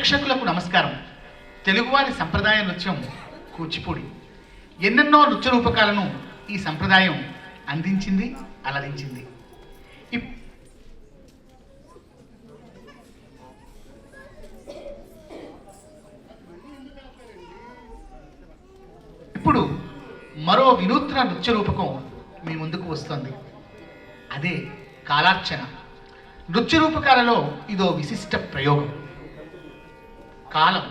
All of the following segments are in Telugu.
ప్రేక్షకులకు నమస్కారం. తెలుగువారి సంప్రదాయ నృత్యం కూచిపూడి. ఎన్నెన్నో నృత్య రూపకాలను ఈ సంప్రదాయం అందించింది, అలరించింది. ఇప్పుడు మరో వినూత్న నృత్య రూపకం మీ ముందుకు వస్తుంది. అదే కాలార్చన. నృత్య రూపకాలలో ఇదో విశిష్ట ప్రయోగం. కాలం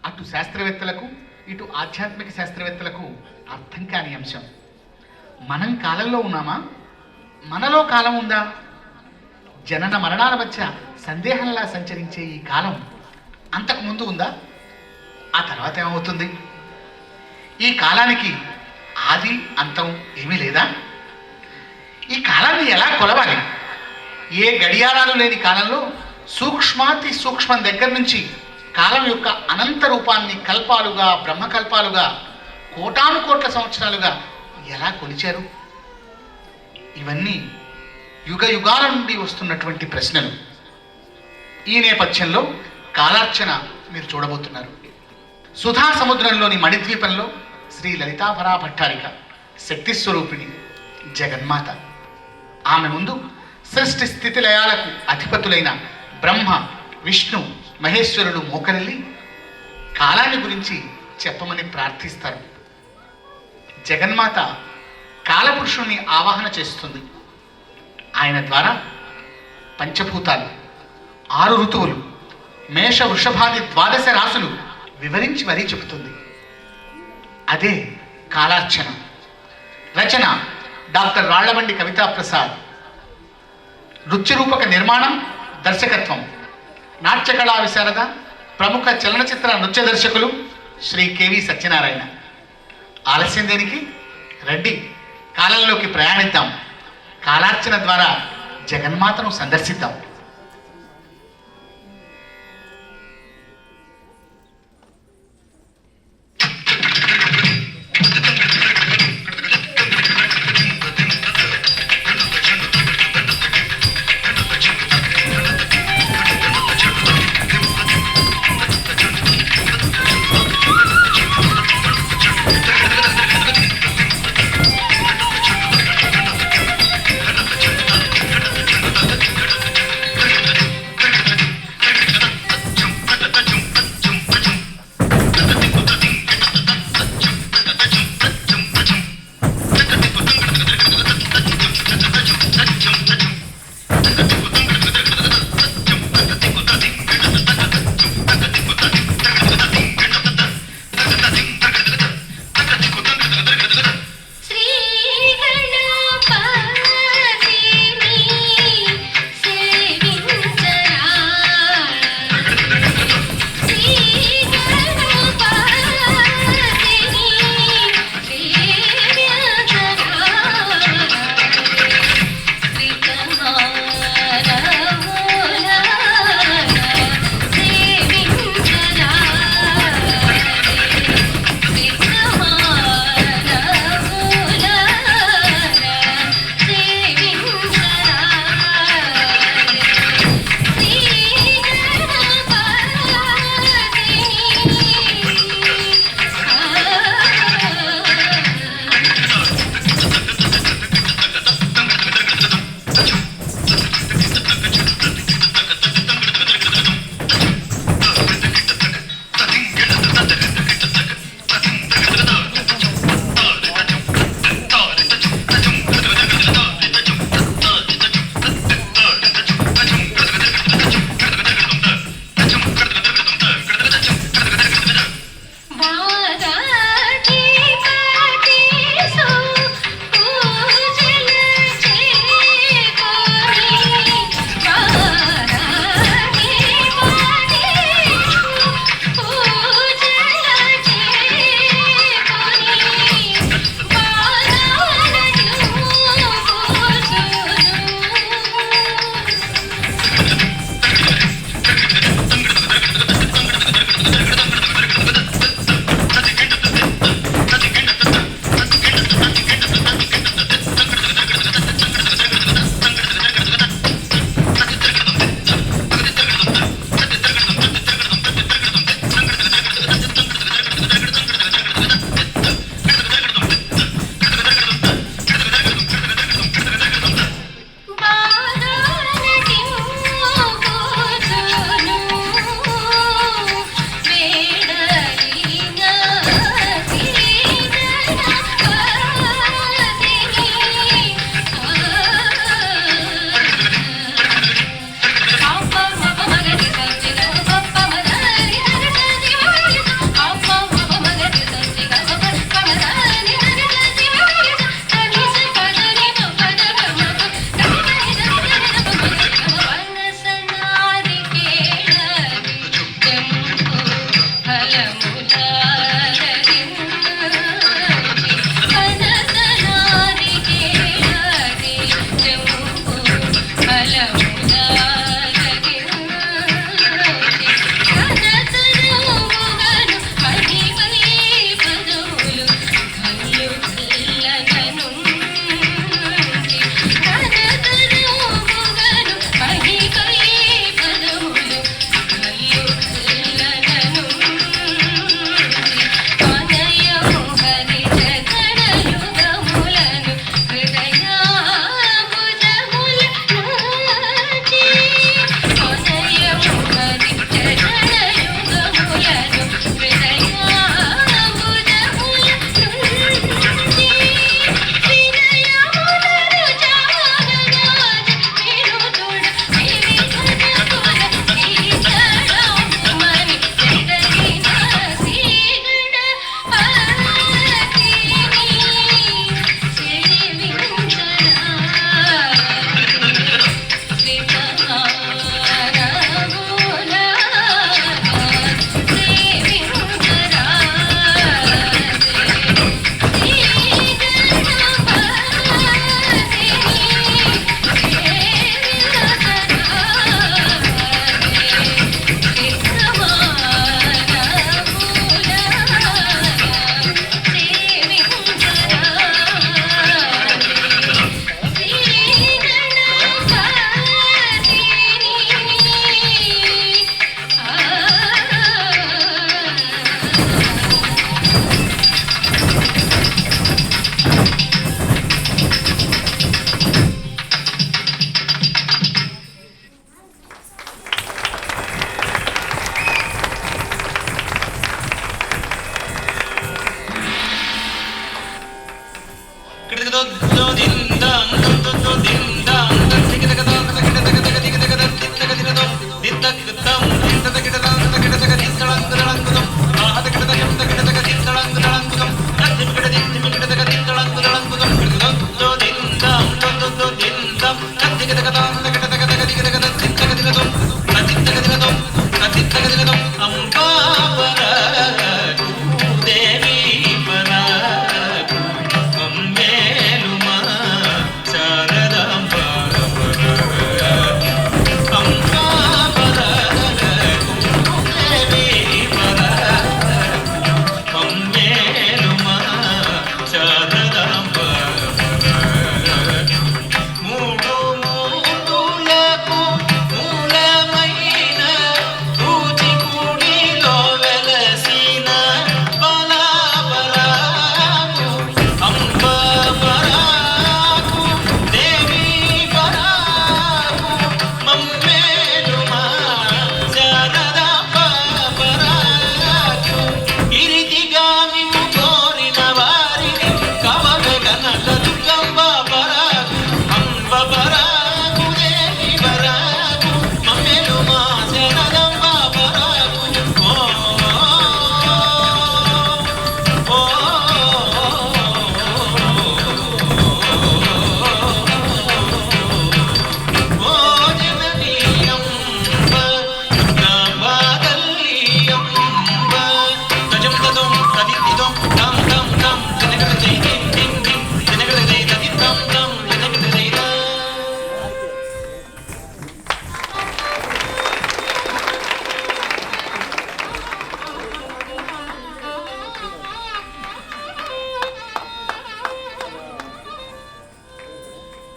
అటు శాస్త్రవేత్తలకు ఇటు ఆధ్యాత్మిక శాస్త్రవేత్తలకు అర్థం కాని అంశం. మనం కాలంలో ఉన్నామా? మనలో కాలం ఉందా? జనన మరణాల మధ్య సందేహంలా సంచరించే ఈ కాలం అంతకుముందు ఉందా? ఆ తర్వాత ఏమవుతుంది? ఈ కాలానికి ఆది అంతం ఏమీ లేదా? ఈ కాలాన్ని ఎలా కొలవాలి? ఏ గడియారాలు లేని కాలంలో సూక్ష్మాతి సూక్ష్మం దగ్గర నుంచి కాలం యొక్క అనంత రూపాన్ని కల్పాలుగా, బ్రహ్మకల్పాలుగా, కోటాను కోట్ల సంవత్సరాలుగా ఎలా కొలిచారు? ఇవన్నీ యుగ యుగాల నుండి వస్తున్నటువంటి ప్రశ్నలు. ఈ నేపథ్యంలో కాలార్చన మీరు చూడబోతున్నారు. సుధా సముద్రంలోని మణిద్వీపంలో శ్రీ లలితాభరా భట్టారిక శక్తి స్వరూపిణి జగన్మాత. ఆమె ముందు సృష్టి స్థితి లయాలకు అధిపతులైన బ్రహ్మ, విష్ణు, మహేశ్వరుడు మోకరిల్లి కాలాన్ని గురించి చెప్పమని ప్రార్థిస్తారు. జగన్మాత కాలపురుషుణ్ణి ఆవాహన చేస్తుంది. ఆయన ద్వారా పంచభూతాలు, 6 ఋతువులు, మేష వృషభాది 12 రాశులు వివరించి మరీ చెబుతుంది. అదే కాలార్చన. రచన డాక్టర్ రాళ్లబండి కవితాప్రసాద్. నృత్యరూపక నిర్మాణం, దర్శకత్వం నాట్యకళా విశారద ప్రముఖ చలనచిత్ర నృత్య దర్శకులు శ్రీ కెవి సత్యనారాయణ. ఆలస్యం దేనికి? రండి, కాలంలోకి ప్రయాణిద్దాం. కాలార్చన ద్వారా జగన్మాతను సందర్శిద్దాం.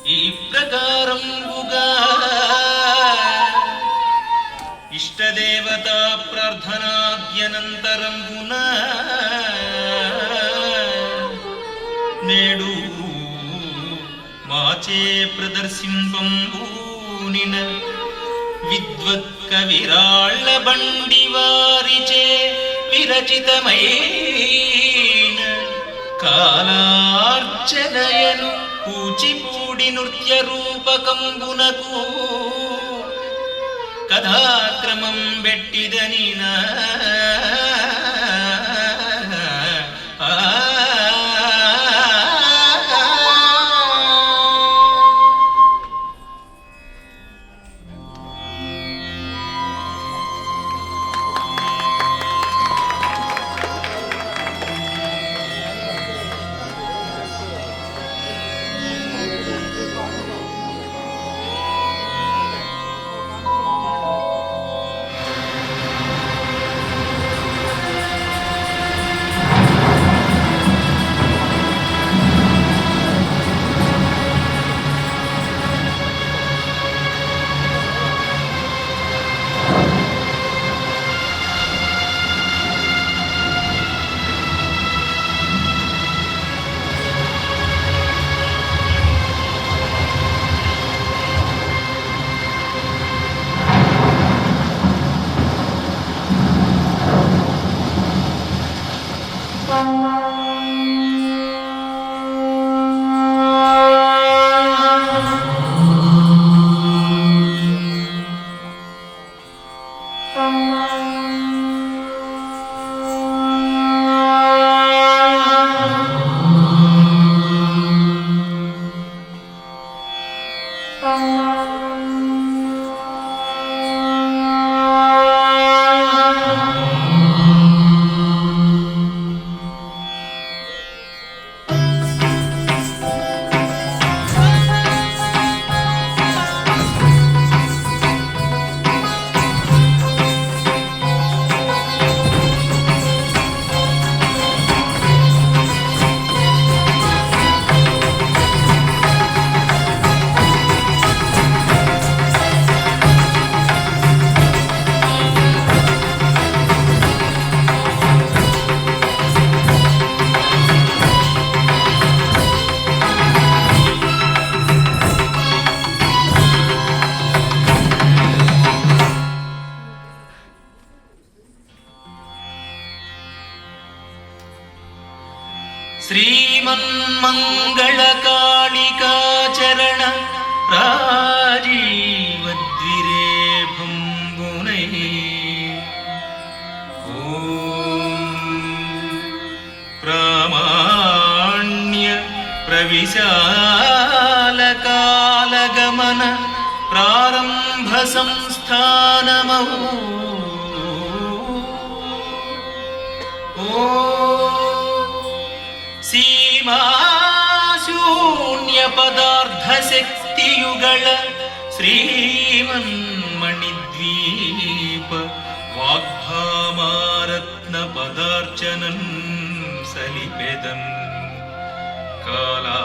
ఈ ప్రకారంబుగా ఇష్టదేవతా ప్రార్థనాద్యనంతరంబున నేడు మాచే ప్రదర్శింపంబూనిన విద్వత్ కవిరాళ్ళ బండి వారిచే విరచితమైన కాలార్చనయను కూచిపూడి నృత్య రూపకంబునకు కథాక్రమం బెట్టిదనినా శ్రీమన్మంగళకాళికాచరణ రాజీవద్విరేభంబునై ప్రామాణ్య ప్రవిశాలకాలగమన ప్రారంభ సంస్థానమౌ ಸೀಮಾಶೂನ್ಯ ಪದಾರ್ಥ ಶಕ್ತಿಯುಗಳ ಶ್ರೀಮನ್ಮಣಿದ್ವೀಪ ವಾಗ್ಭಾಮಾರತ್ನ ಪದಾರ್ಚನನ್ ಸಲಿಪೆದನ್ ಕಾಲಾರ್ಚನೋತ್ಸಾಹಿನೈ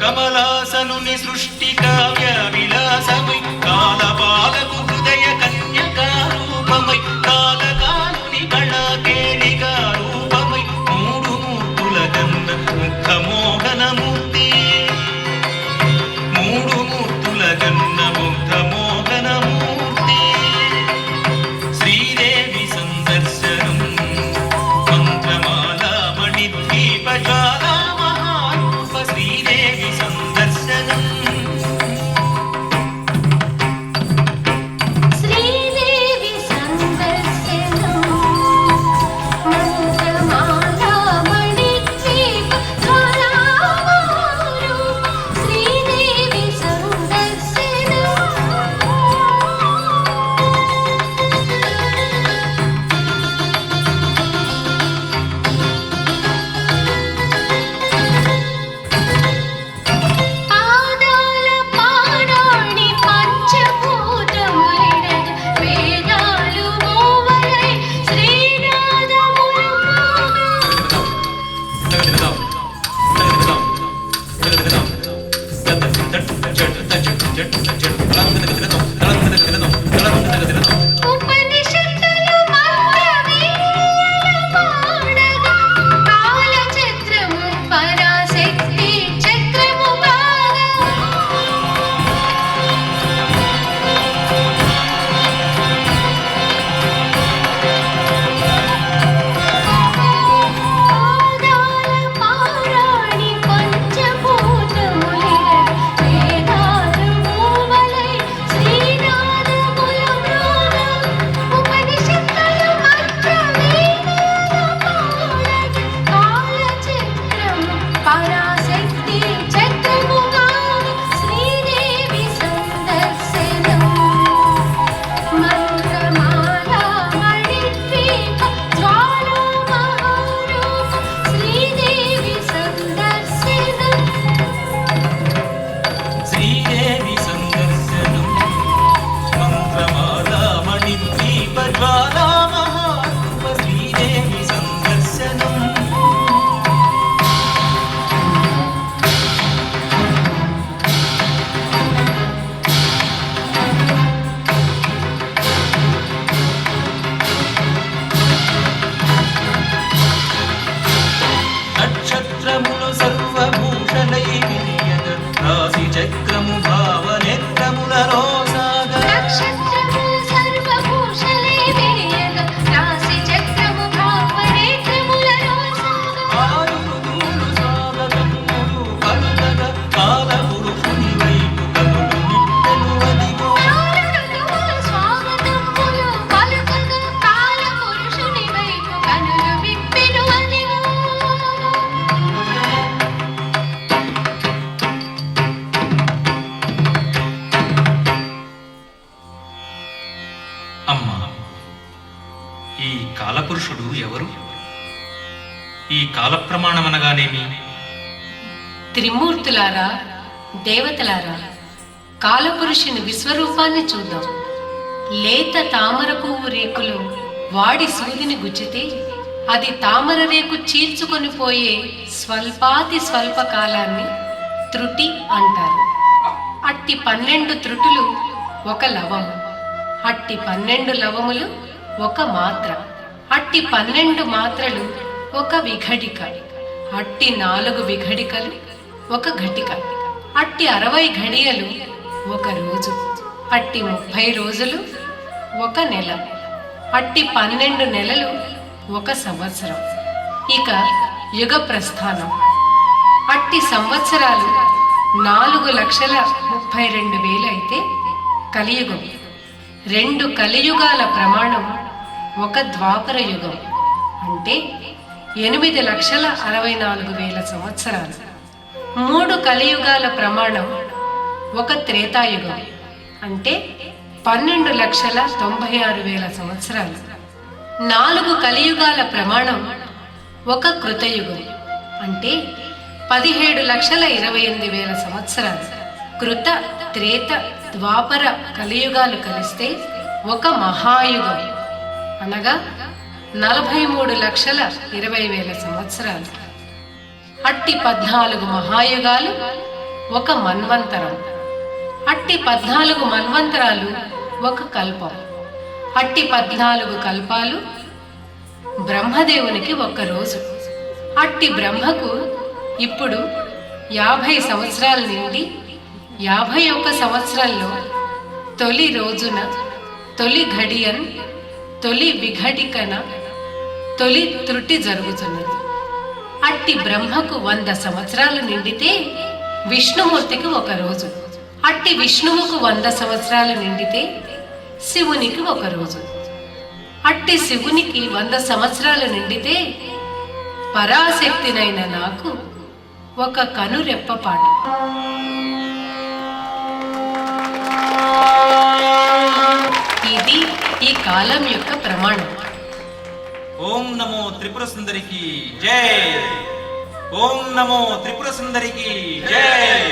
కమలాసనుని సృష్టి కావ్య విలాసమై కాలపాలకు హృదయ కన్యకా రూపమై కాలకాలుని కళాకేళిగా రూపమై మూడు మూర్తుల గన్న ముఖ మోహనమూర్తి మూడు మూర్తుల గన్న ముగ్ధ మోహనమూర్తి శ్రీదేవి సందర్శనం మంత్రమాలా మణిద్వీప జ్వాలా మహారూప శ్రీదేవి సందర్శనం శ్రీదేవి సందర్శనం మంత్రమాలా మణిద్వీప జ్వాలా మహారూప శ్రీదేవి సందర్శనం పాదాల పారాణి పంచభూతములిడగ వేదాలు మోవలై ఉపనిషత్తులు మంత్రవీణల పాడగా కాలచక్రము పరాశక్తి చక్రము బాగా పాదాల పారాణి పంచభూతములిడగ వేదాలు మోవలై శ్రీనాథముల మ్రోగ ఉపనిషత్తులు మంత్రవీణల పాడగ కాలచక్రము పరాశక్తి చక్రము బాగా శ్రీదేవి సందర్శనం మంత్రమాలా మణిద్వీప జ్వాలా మహారూప శ్రీదేవి సందర్శనం శ్రీదేవి సందర్శనం మంత్రమాలా మణిద్వీప జ్వాలా మహారూప శ్రీదేవి సందర్శనం నక్షత్రములు సర్వభూషణై వినియగ రాశి చక్రము భావనేత్రముల రోసాగ నక్షత్రము సర్వభూషలే విరియగ రాశి చక్రము భావనేత్రముల రోసాగ ఆరుదూలు స్వాగతములు పలుకగ కాల పురుషుని వైపు కనులు నిట్టెను అదిగో నాలుగు స్వాగతములు పలుకగా కాల పురుషుని వైపు కనులు విప్పెను అదిగో అమ్మా ఈ కాలపురుషుడు ఎవరు ఈ కాల ప్రమాణమనగానేమి త్రిమూర్తులారా, దేవతలారా, కాలపురుషుని విశ్వరూపాన్ని చూద్దాం. లేత తామర పువ్వు రేకులు వాడి సూదిని గుచ్చితే అది తామర రేకు చీల్చుకొని పోయే స్వల్పాతి స్వల్ప కాలాన్ని త్రుటి అంటారు. అట్టి 12 త్రుటులు ఒక లవము, అట్టి 12 లవములు ఒక మాత్ర, అట్టి 12 మాత్రలు ఒక విఘటిక, అట్టి 4 విఘటికలు ఒక ఘటిక, అట్టి 60 ఘడియలు ఒక రోజు, అట్టి 30 రోజులు ఒక నెల, అట్టి 12 నెలలు ఒక సంవత్సరం. ఇక యుగ ప్రస్థానం. అట్టి సంవత్సరాలు 4,32,000 అయితే కలియుగం. 2 కలియుగాల ప్రమాణం ఒక ద్వాపర యుగం, అంటే 8,64,000 సంవత్సరాలు. 3 కలియుగాల ప్రమాణం ఒక త్రేతాయుగం, అంటే 12,96,000 సంవత్సరాలు. 4 కలియుగాల ప్రమాణం ఒక కృతయుగం, అంటే 17,28,000 సంవత్సరాలు. కృత, త్రేత, ద్వాపర కలియుగాలు కలిస్తే ఒక మహాయుగం, అనగా 43,20,000 సంవత్సరాలు. అట్టి 14 మహాయుగాలు ఒక మన్వంతరం. అట్టి 14 మన్వంతరాలు ఒక కల్పం. అట్టి 14 కల్పాలు బ్రహ్మదేవునికి ఒక రోజు. అట్టి బ్రహ్మకు ఇప్పుడు 50 సంవత్సరాల నుండి 51 సంవత్సరంలో తొలి రోజున, తొలి ఘడియన్, తొలి విఘటికన, తొలి త్రుటి జరుగుతున్నది. అట్టి బ్రహ్మకు 100 సంవత్సరాలు నిండితే విష్ణుమూర్తికి ఒక రోజు. అట్టి విష్ణువుకు 100 సంవత్సరాలు నిండితే శివునికి ఒక రోజు. అట్టి శివునికి 100 సంవత్సరాలు నిండితే పరాశక్తినైన నాకు ఒక కనురెప్పపాటు. ఇది ఈ కాలం యొక్క ప్రమాణం. ఓం నమో త్రిపుర సుందరికి జై. ఓం నమో త్రిపుర సుందరికి జై.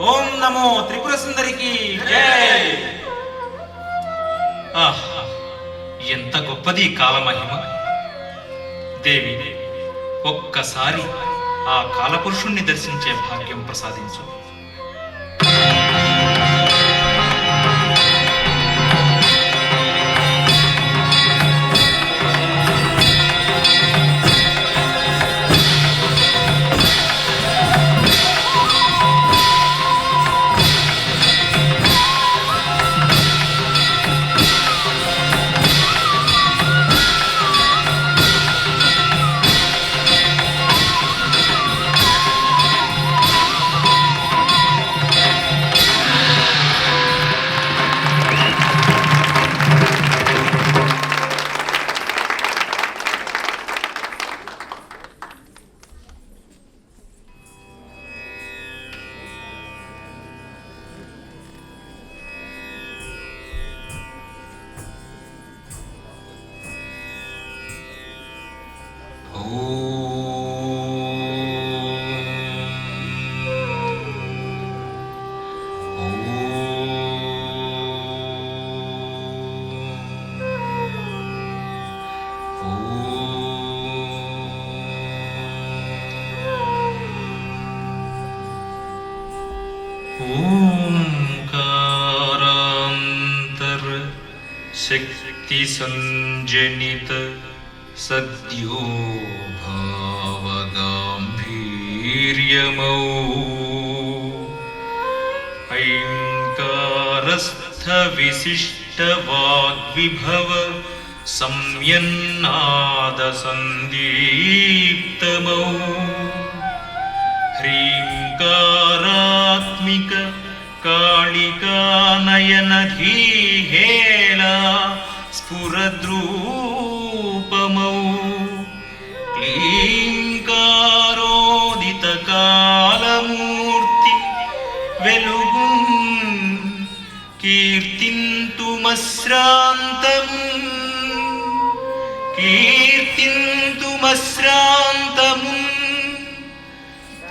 ఓం నమో త్రిపుర సుందరికి జై. ఆహా, ఎంత గొప్పది ఈ కాలమహిమ. దేవి, ఒక్కసారి ఆ కాలపురుషుణ్ణి దర్శించే భాగ్యం ప్రసాదించు. ओंकारांतर शक्ति संजनित सद्यो भावगांभीर्यमौ ऐंकारस्थ विशिष्ट वाग्विभव संयन्नाद संदीप्तमौ ह्रींकारात्मिक कालिका नयन धीहेला स्फुरद्रूपमौ क्लींकारोदित कालमूर्ति वेलुगुं कीर्तिन्तुमस्रान्तमुं कीर्तिन्तुमस्रान्तमुं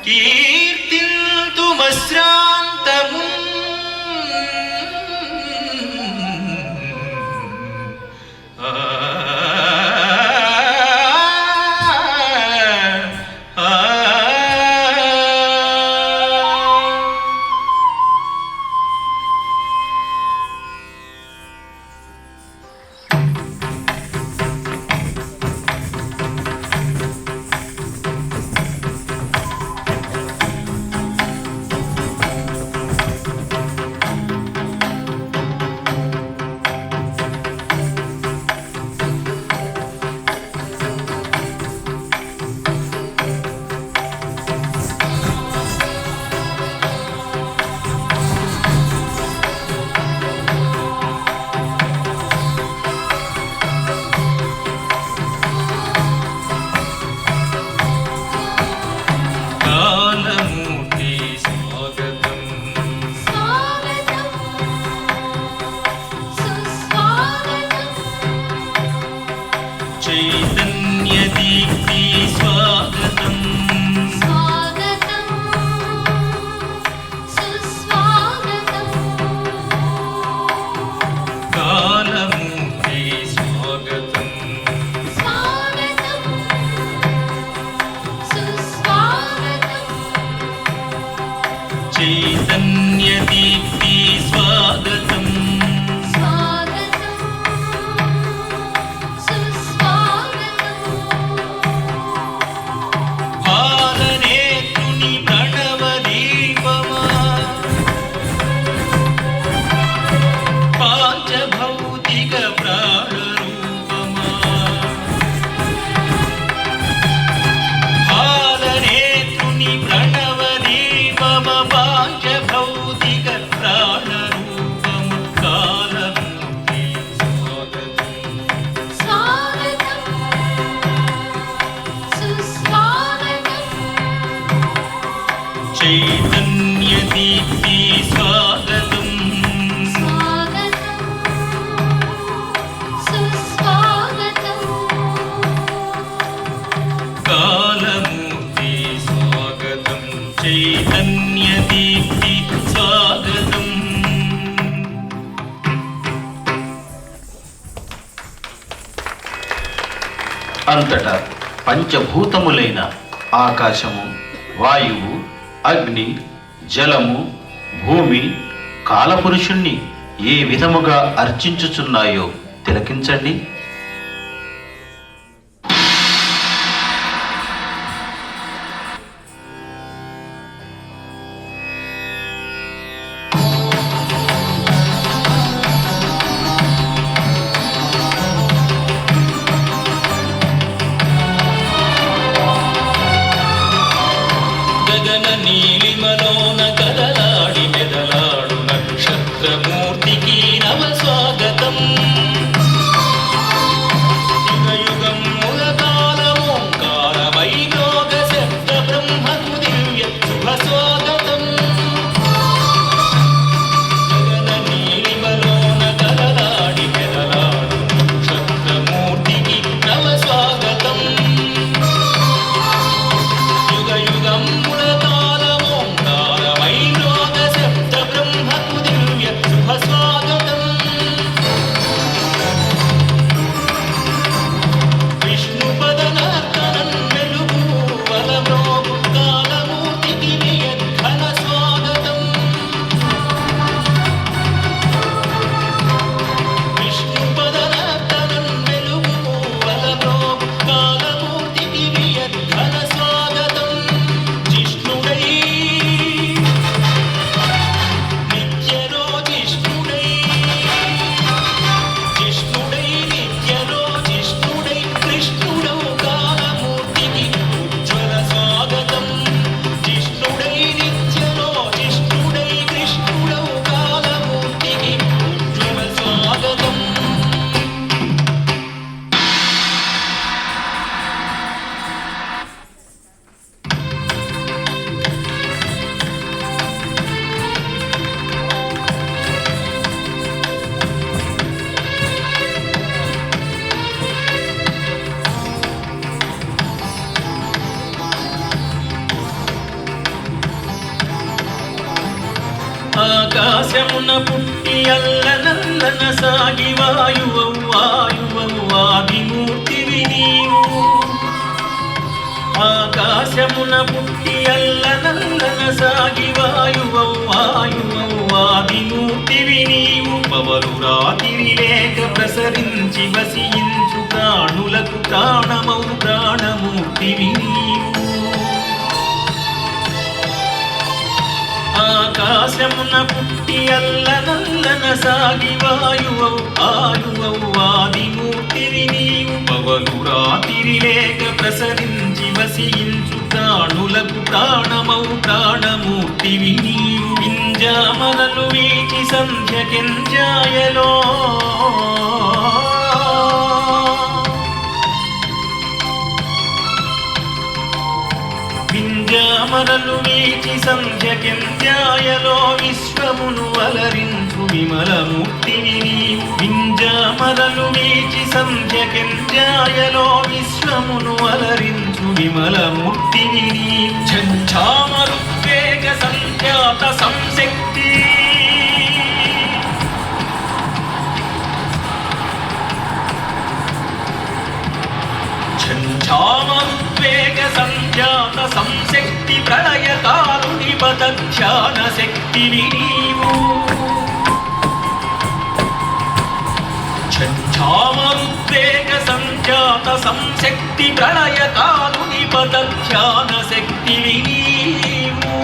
कीर्तिन्तुमस्रान्तमुं చైతన్య దీప్తి స్వాగతం స్వాగతం సుస్వాగతం పాలనేత్రుని ప్రణవ దీపమా పాంచభౌతిక ప్రాణరూపమా పాలనేత్రుని ప్రణవ దీపమ పాంచభౌతిక ప్రాణరూపమ కాలమూర్తి స్వాగతం స్వాగతం సుస్వాగతం చైతన్య దీప్తి స్వాగతం స్వాగతం సుస్వాగతం కాలమూర్తి స్వాగతం చైతన్య దీప్తి స్వాగతం అంతటా పంచభూతములైన ఆకాశము వాయువు అగ్ని జలము భూమి కాలపురుషుణ్ణి ఏ విధముగా అర్చించుచున్నాయో తిలకించండి. గగన నీలిమలోన కదలాడి మెదలాడు నక్షత్రమూర్తికి నవ స్వాగతం యుగయుగం ములకాలమోంకార వైయోగ శబ్ద బ్రహ్మకు దివ్య శుభ స్వాగతం గగన నీలిమలోన కదలాడి మెదలాడు నక్షత్రమూర్తికి నవ స్వాగతం యుగయుగం ములకాలమోంకార వైయోగ శబ్ద బ్రహ్మకు దివ్య శుభ స్వాగతం విష్ణుపదనర్తనం వెలుగు వలబ్రోగు కాలమూర్తికి నియద్ధన స్వాగతం విష్ణుపదనర్తనం వెలుగు వలబ్రోగు కాలమూర్తికి నియద్ధన స్వాగతం జిష్ణుడై నిత్యలో జిష్ణుడై జిష్ణుడై నిత్యలో జిష్ణుడై కృష్ణుడవు కాలమూర్తికి ఉజ్వల స్వాగతం జిష్ణుడై నిత్యలో జిష్ణుడై కృష్ణుడవు కాలమూర్తికి ఉజ్వల స్వాగతం ఆకాశమున పుట్టి అల్లనల్లన సాగి వాయువాయువాదిమూర్తివి నీవు ఆకాశమున పుట్టి అల్లనల్లన సాగి వాయువాయువాదిమూర్తివి నీవు పవరు రాతిరి లేక ప్రసరించి వసించు ప్రాణులకు ప్రాణమౌ ప్రాణమూర్తివి నీవు ఆకాశమున పుట్టి అల్లనల్లన సాగి ఆదిమూర్తివి నీవు పవలు రాతిరి లేక ప్రసరించి వసించు ప్రాణులకు ప్రాణమౌ ప్రాణమూర్తివి నీవు వింజామరలు వీచి సంధ్యకెంజాయలో వింజామరలు వీచి సంధ్యకెంజాయలో విశ్వమును అలరించు విమలమూర్తివి నీవు వింజామరలు వీచి సంధ్యకెంజాయలో విశ్వమును అలరించు విమలమూర్తివి నీవు ఝంఝామరుద్వేగ సంఖ్యాత సంశక్తి ఝంఝామరుద్వేగ సంజాత సంశక్తి ప్రళయకాలుని పదధ్యాన శక్తివి నీవు ఛామరుద్వేగ సంజాత సంశక్తి ప్రళయకాలుని పదధ్యాన శక్తివి నీవు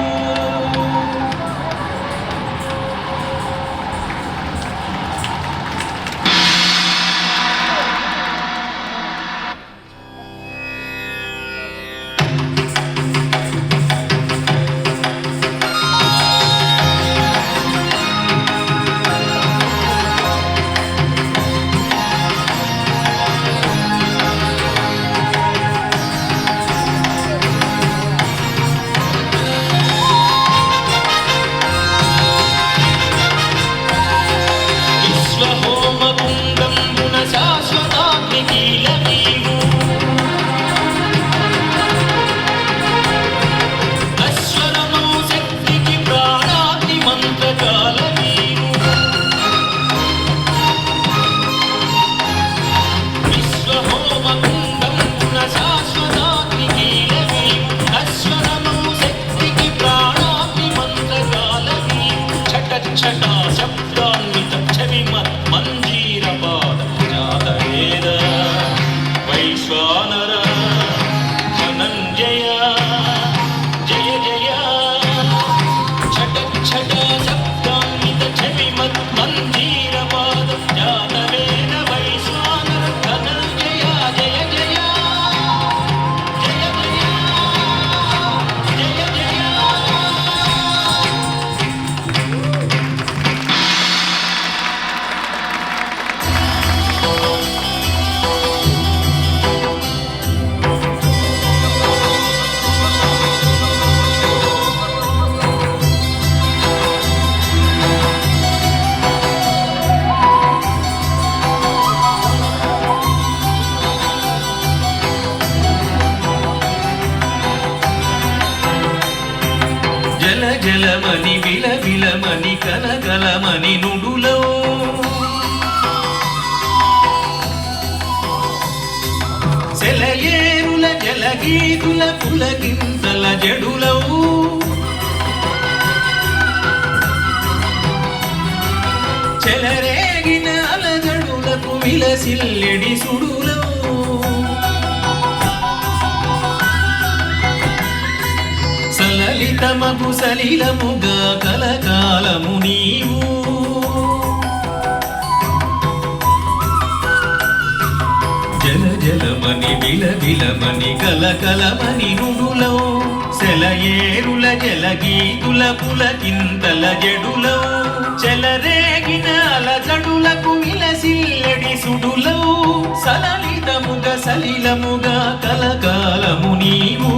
జలమని విలవిలమని కలగలమని నుడులో సెలయేరుల జలగీతుల పులకింతల జడులవు చెలరేగిన అలజడులకు విలసిల్లెడి సుడులవు సలలితమగు సలిలముగా కలకాలము నీవు జల జలమని విలవిలమని కలకలమని నుడులో సెలయేరుల జలగీతుల పులకింతల జడులో చెలరేగిన అలజడులకు విలసిల్లెడి సుడులో సలలితముగా సలిలముగా కలకాలము నీవు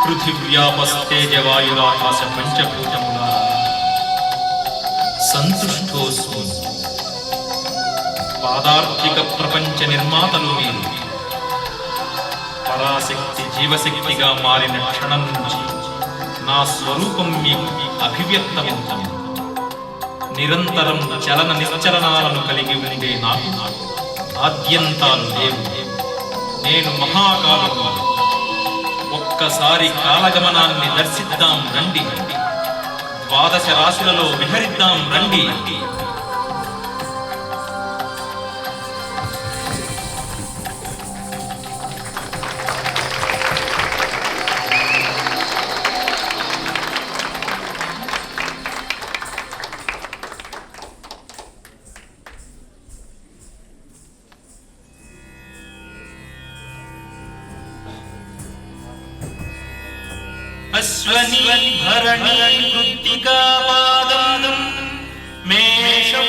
పృథివ్యాపస్తేజవాయురాకాశ పంచభూతముల సంతుష్టోస్మి. పాదార్థిక ప్రపంచ నిర్మాతలు మీరు. పరాశక్తి జీవశక్తిగా మారిన క్షణం నుంచి నా స్వరూపం మీకు అభివ్యక్తమవుతాం. నిరంతరం చలన నిశ్చలనాలను కలిగి ఉండే నాకు ఆద్యంతాలు లేవు. నేను మహాకాలుడు. ఒక్కసారి కాలగమనాన్ని దర్శిద్దాం రండి. ద్వాదశ రాశులలో విహరిద్దాం రండి. అశ్వని భరణి కృత్తికా పాదం మేషం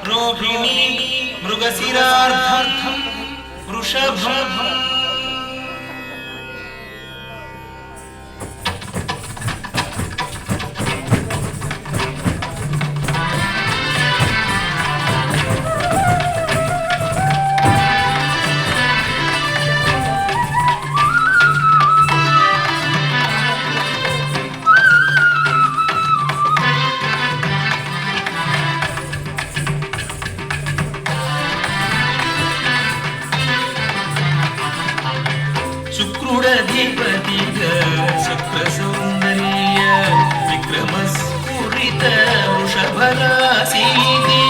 రోహిణీ మృగశిరార్థం వృషభం శుక్రుడధిపతిగా శుక్ర సౌందర్య విక్రమస్ఫురిత వృషభరాశీది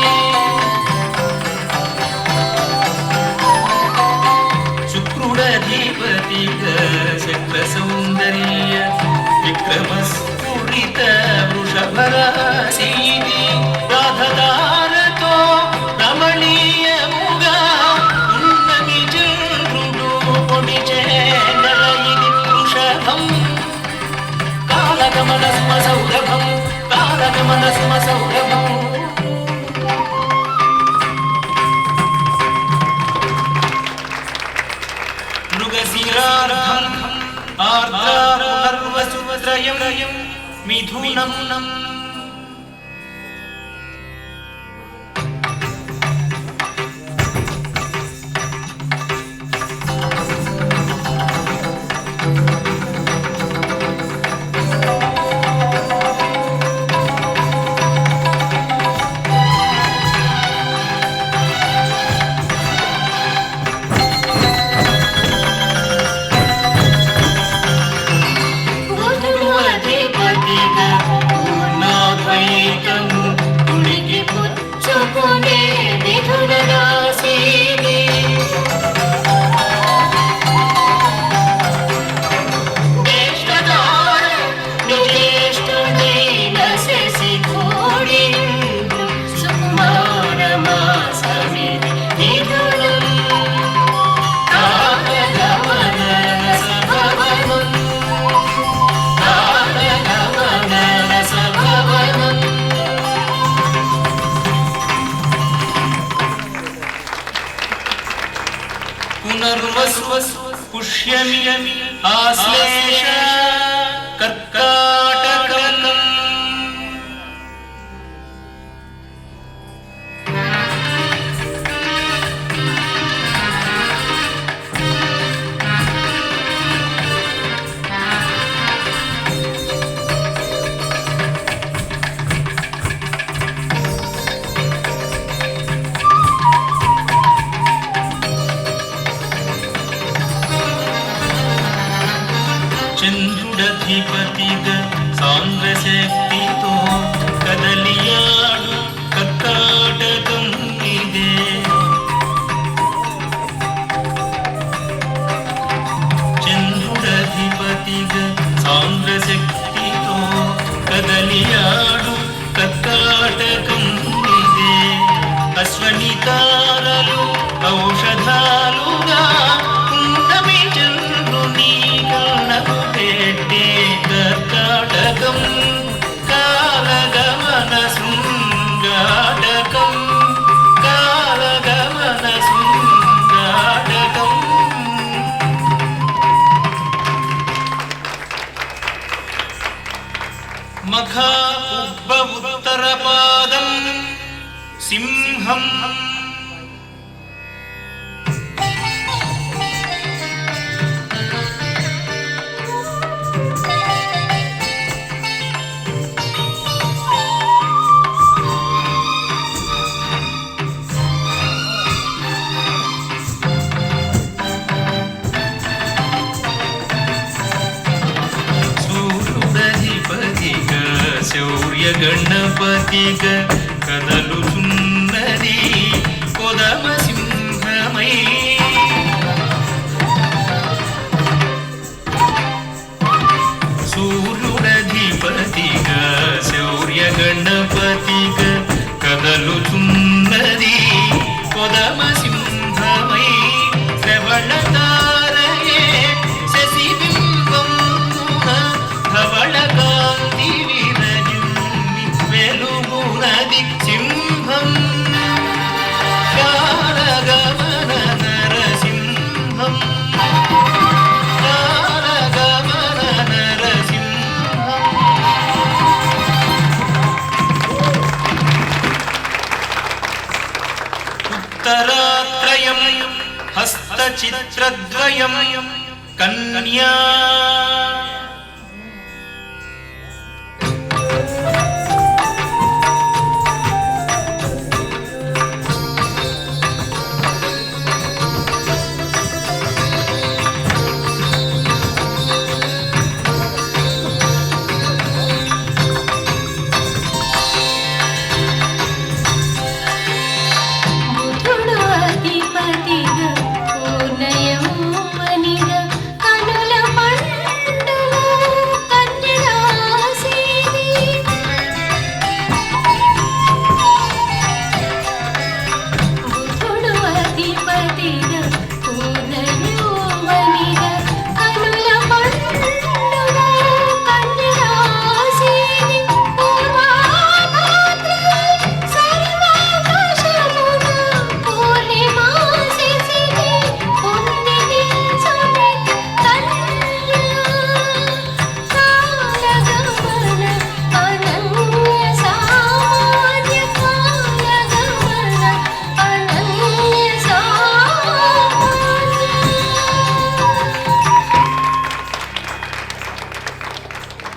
శుక్రుడధిపతిగా శుక్ర సౌందర్య విక్రమస్ఫురిత వృషభరాశీది రాధదారతో రమణీయముగా ఉన్నమి చంద్రుడు పొడిచే కాలగమనస్మసౌరభం కాలగమనస్మసౌరభం మృగశిరార్థం ఆర్ద్రాపునర్వసుత్రయం మిథునం పునర్వసు పుష్యమి ఆశ్లేష కర్కాటకం చంద్రుడధిపతిగా సాంద్రశక్తితో కదలియాడు కర్కాటకం ఇదే చంద్రుడధిపతిగా సాంద్రశక్తితో కదలియాడు కర్కాటకం ఇదే అశ్వని తారలు ఔషధాలుగా ఉన్నమి చంద్రుని కన్నకు పెట్టే కర్కాటకం కాలగమన శృంగాటకం కాలగమన శృంగాటకం మఖా ఉబ్బ ఉత్తరపాదం సింహం సూర్యుడధిపతిగా శౌర్య గణపతిగా కదలుచున్నది కొదమ సింహమై సూర్యుడధిపతిగా శౌర్య గణపతిగా కదలుచున్నది కొదమ సింహమై శ్రవణ తారయే శశిబింబం ధవళ కాంతి విరజుని వెలుగునది సింహం కాలగమన నరసింహం కాలగమన నరసింహం ఉత్తరాత్రయం హస్తచిత్రద్వయం కన్యా బుధుడు అధిపతిగా పూర్ణయౌవనిగా కనుల పండుగ కన్యరాశిని బుధుడు అధిపతిగా పూర్ణయౌవనిగా కనుల పండుగ కన్యరాశిని పూర్వాభాద్ర సర్వాకాశమున పూర్ణిమా శశిని పుణ్యని సుని కన్యా కాలగమన అనన్య సామాన్య కాలగమన అనన్య సామాన్య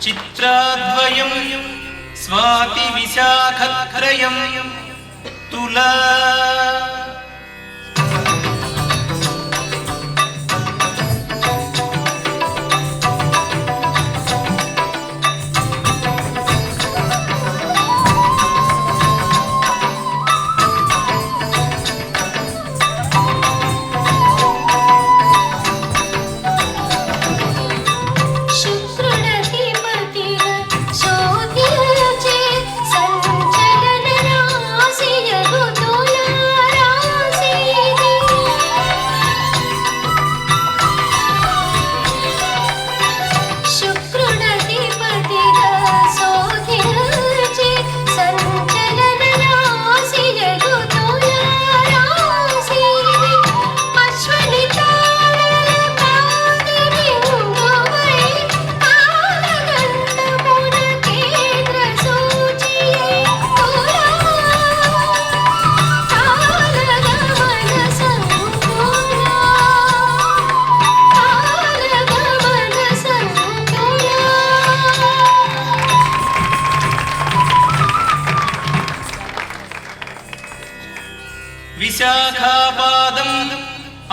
చిత్రాద్వయం స్వాతి విశాఖత్రయం తులా శుక్రుడధిపతిగా శోధించే సంచలన రాశియగు తులారాశి విశాఖాపాదం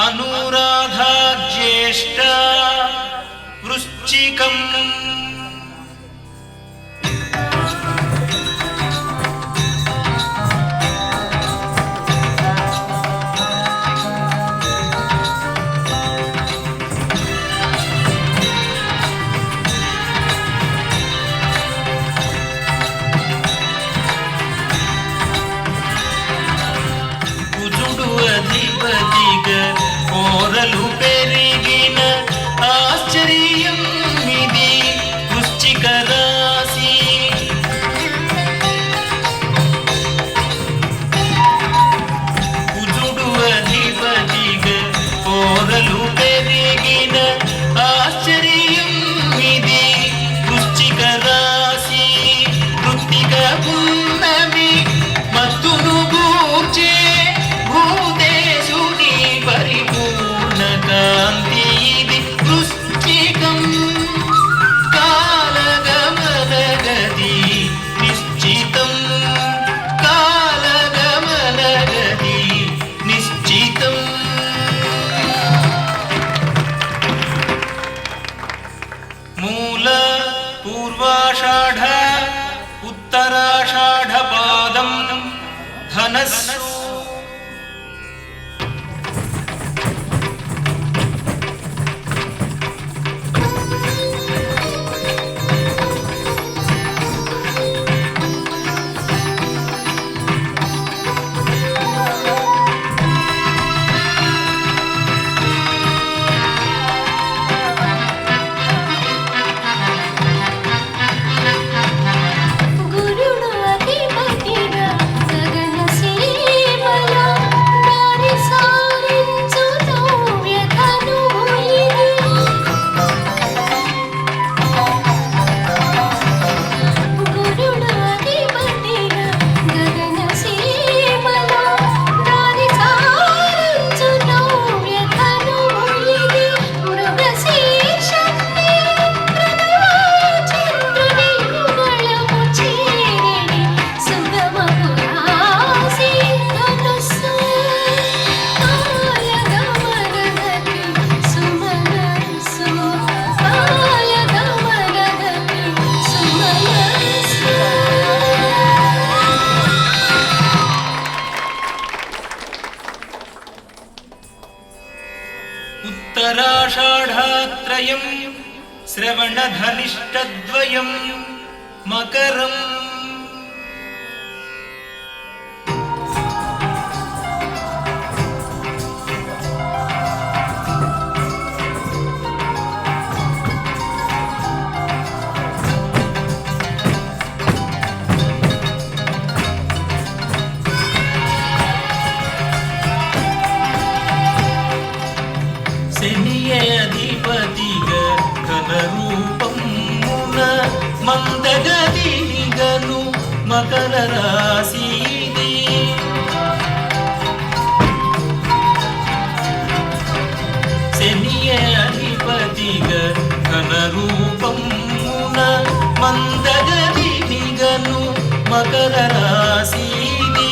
అనురాధా జ్యేష్ఠ వృశ్చికం అధిపతిగా కోరలు పెరిగిన ఆశ్చర్యం ఇది వృశ్చిక రాశి కుజుడు అధిపతిగా కోరలు పెరిగిన ఆశ్చర్యం ఇది వృశ్చిక రాశి కృత్తిక పున్నమి మత్తును గూర్చే భూదేశుని పరిపూర్ణ కాంతి ఇది వృశ్చికం కాలగమనగతి నిశ్చితం కాలగమనగతి నిశ్చితం మూల పూర్వాషాఢ ఉత్తరాషాఢ పాదం ధనస్సు గురుడు అధిపతిగా గగన సీమలో దారి సారించు నవ్యధను ఇది గురుడు అధిపతిగా గగన సీమలో దారి సారించు నవ్యధను ఇది మృగశీర్షన్ని చంద్రుని యుగళము చేరిడి సుగమపు రాశి ధనుస్సు కాలగమనగతి సుమనస్సు కాలగమనగతి సుమనస్సు ఉత్తరాషాఢాత్రయం శ్రవణధనిష్టద్వయం మకరం శనియే అధిపతిగా ఘన రూపమున మందగతినిగను మకర రాశి ఇది. శనియే అధిపతిగా ఘన రూపమున మందగతినిగను మకర రాశి ఇది.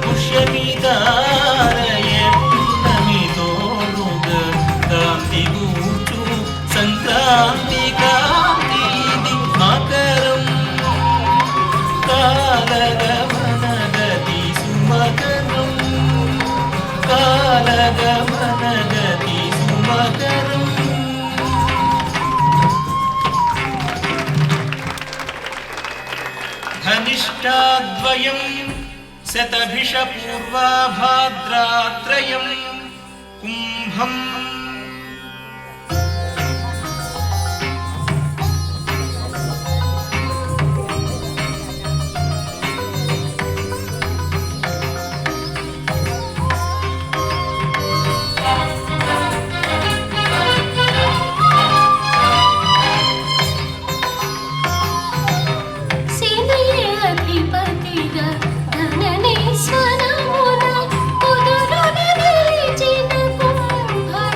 పుష్యమితారయ పున్నమితోడుగా కాంతి గూచు సంక్రాంతి కాంతి ఇది మకరం కాలగమనగతి సుమకరం కాలగమనగతి సుమకరం. ధనిష్టాద్వయం శతభిష పూర్వాభాద్రాత్రయం కుంభం శనియే అధిపతిగా ధననేశ్వరమున కుదురున నిలిచిన కుంభరాశి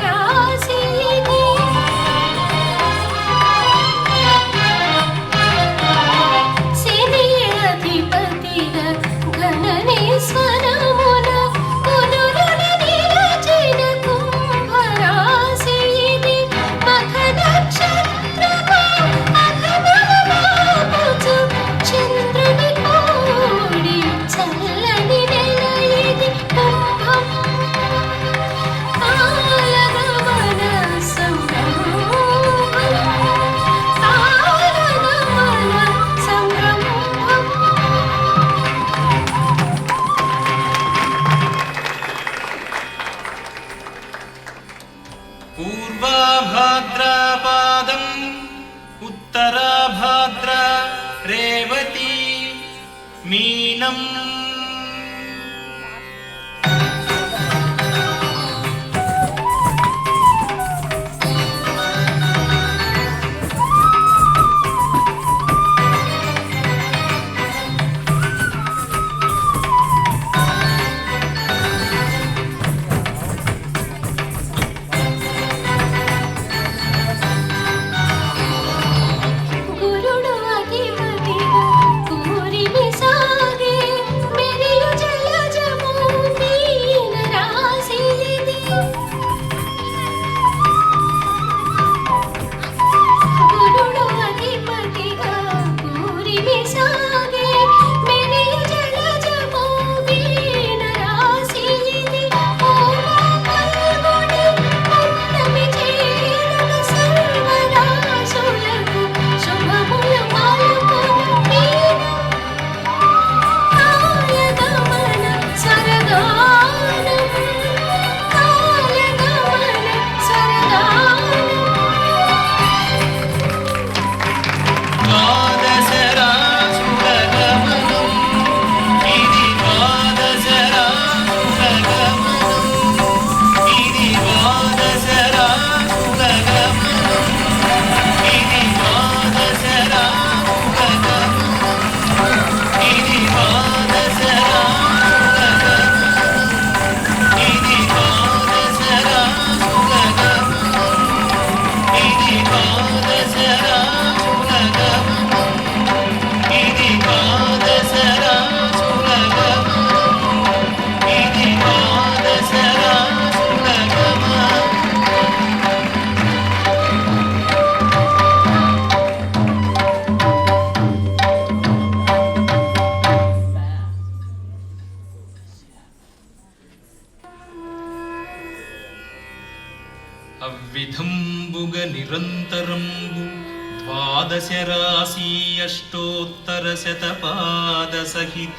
మీనం గురుడు అధిపతిగా కూరిమి సాగే మెరియు జలజము వీణ రాసిలిది గురుడు అధిపతిగా కూరిమి సాగే మెరియు జలజము వీణ రాసిలిది ఓమా పల్గుడి అన్నమి చేరున సర్వరాసులకు శుభములు మాలుకొను మీన కాలగమన సరదానం కాలగమన సరదానం ద్వాదశరాసురగమనం ఇది ద్వాదశరాసురగమనం ఇది ద్వాదశరాసురగమనం ఇది ద్వాదశరాసురగమనం ఇది ద్వాదశరాసురగమనం ఇది ద్వాదశరాసురగమనం ఇది ద్వాదశరాసురగమనం ఇది ద్వాదశరాసురగమనం ఇది ద్వాదశరాసురగమనం అవ్విధంబుగ నిరంతరంబు ద్వాదశ రాశి అష్టోత్తర శతపాద సహిత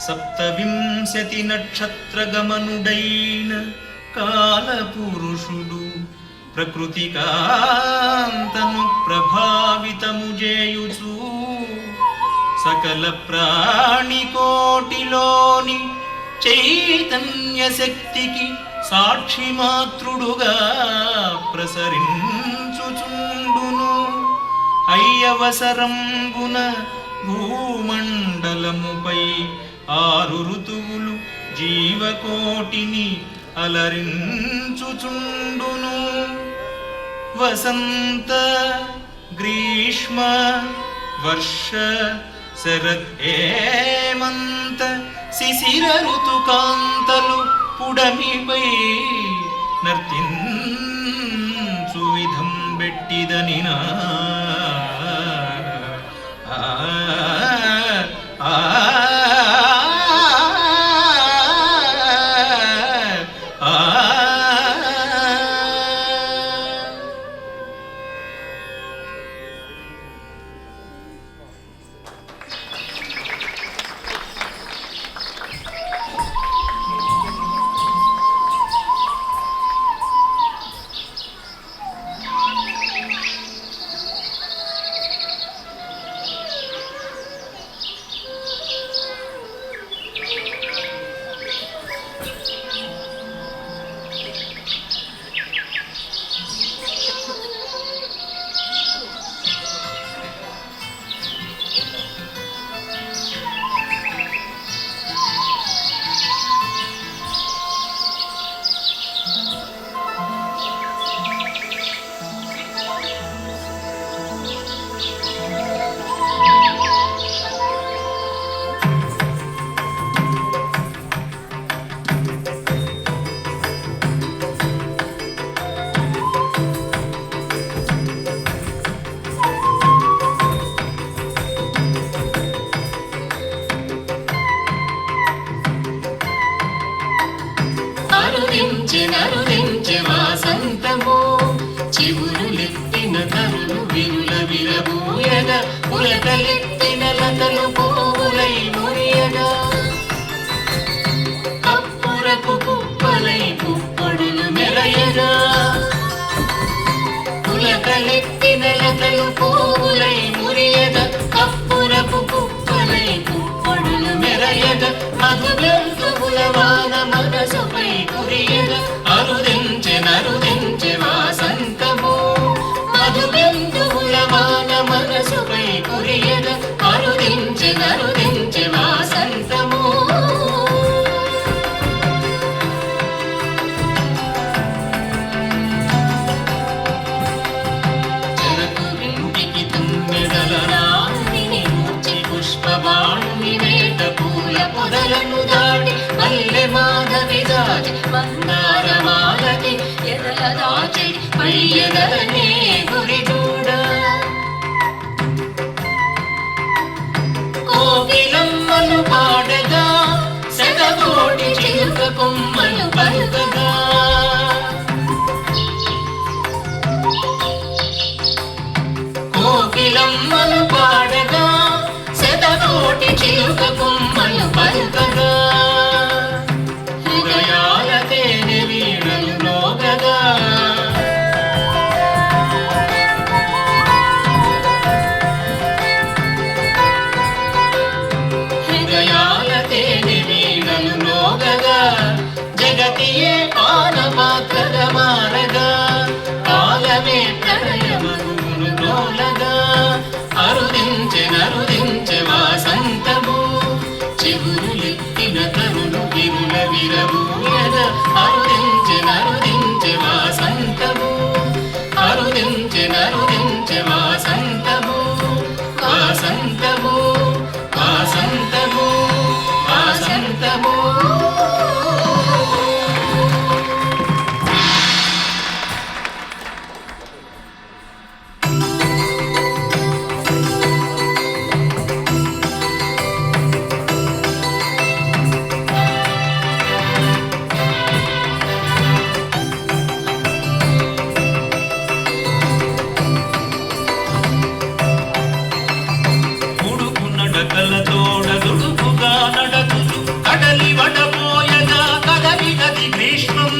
సప్తవింశతి నక్షత్ర గమనుడైన కాలపురుషుడు ప్రకృతి కాంతను ప్రభావితము చేయుచు సకల ప్రాణికోటిలోని చైతన్య శక్తికి సాక్షి మాతృడుగా ప్రసరించుచుండును అయ్యవసరంబున భూమండలముపై 6 ఋతువులు జీవకోటిని అలరించుచుండును వసంత గ్రీష్మ వర్ష శరత్ హేమంత శిశిర ఋతుకాంతలు పుడమిపై నర్తించు విధం బెట్టిదనినా అరుదించె వాసంతము చివురులెత్తిన తరులు విరుల విరబూయగా పులకలెత్తిన లతలు పువ్వులై మురియగా కప్పురపు కుప్పలై పుప్పొడులు మెలయగా పులకలెత్తిన లతలు పువ్వులై మురియగా కప్పురపు కుప్పలై పుప్పొడులు అరుదించె వాసంతము. చెరకు ఇంటికి తుమ్మెదల రాణిని మూర్చి పుష్పబాణుని వేట పూల పొదలను దాటి మల్లె మాధవి దాచి మందార మాలతి ఎదల దాచెడి పై ఎదలనే గురి చూడ. కోకిలమ్మలు పాడగా శతకోటి చిలుక కొమ్మలు పలుకగా. కోకిలమ్మలు పాడగా శతకోటి చిలుక కొమ్మలు పలుకగా. హృదయాల తేనె వీణలు రోగగా. హృదయాల తేనె వీణలు రోగగా. జగతియే పానపాత్రగా మారగా. కాలమే ప్రళయమగును రోలగా. అరుదించె వాసంతము. చిగురులెత్తిన తరులు విరుల విరబూయగా. అరుదించె వాసంతము. అరుదించె వాసంతము. వాసంతము వాసంతము వాసంతము. ఉడుకు నడకల తోడ దుడుకుగా నడకుచు కడలి వడపోయగా కదలినది గ్రీష్మం.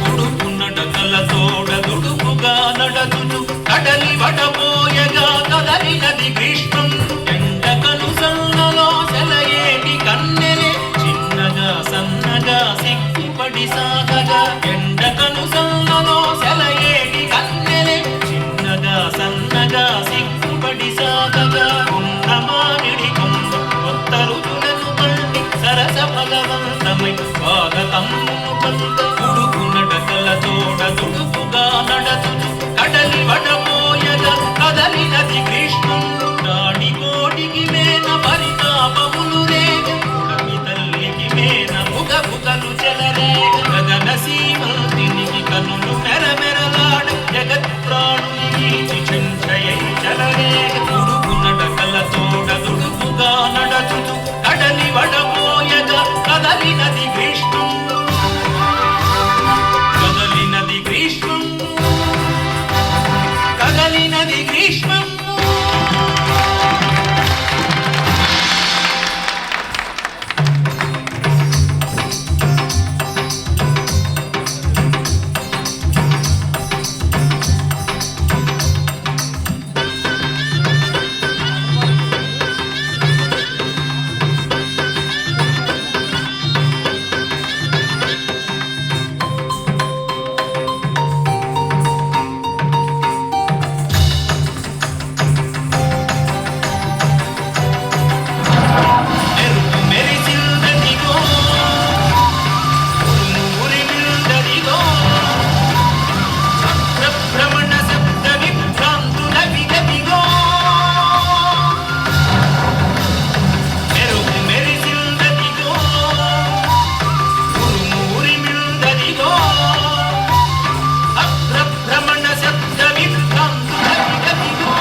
ఉడుకు నడకల తోడ దుడుకుగా నడకుచు కడలి వడపోయగా కదలినది గ్రీష్మం. ఎండకలు సన్నలో సెలయేటి కన్నెలే చిన్నగా సన్నగా సిగ్గుపడి సాగగా. ఎండకలు సన్నలో సెలయేటి కన్నెలే చిన్నగా సన్నగా సిగ్గుపడి సాగగా. ఉన్న మామిడి కొమ్మ కొత్త రుచులను పండి సరస ఫలవంతమై స్వాగతము పలుక. ఉడుకు నడకల తోడ దుడుకుగా నడచుచు కడలి వడపోయగా కదలినది గ్రీష్మం. రాణి కోటికి మేన పరితాపములు రేగ. ఉడమి తల్లికి మేన బుగబుగలు చెలరేగ. గగన సీమంతినికి కనులు మెరమెరలాడ. జగత్ ప్రాణునికి చెంచయై చెలరేగ. ఉడుకు నడకల తోడ దుడుకుగా నడచుచు కడలి వడపోయగా కదలినది గ్రీష్మం. కదలినది గ్రీష్మం. కదలినది గ్రీష్మం. మెరుపు మెరిసిందదిగో. ఉరుము ఉరిమిందదిగో. చక్రభ్రమణ శబ్ద విభ్రాంతుల విగదిగో. మెరుపు మెరిసిందదిగో. ఉరుము ఉరిమిందదిగో. చక్రభ్రమణ శబ్ద విభ్రాంతుల విగదిగో.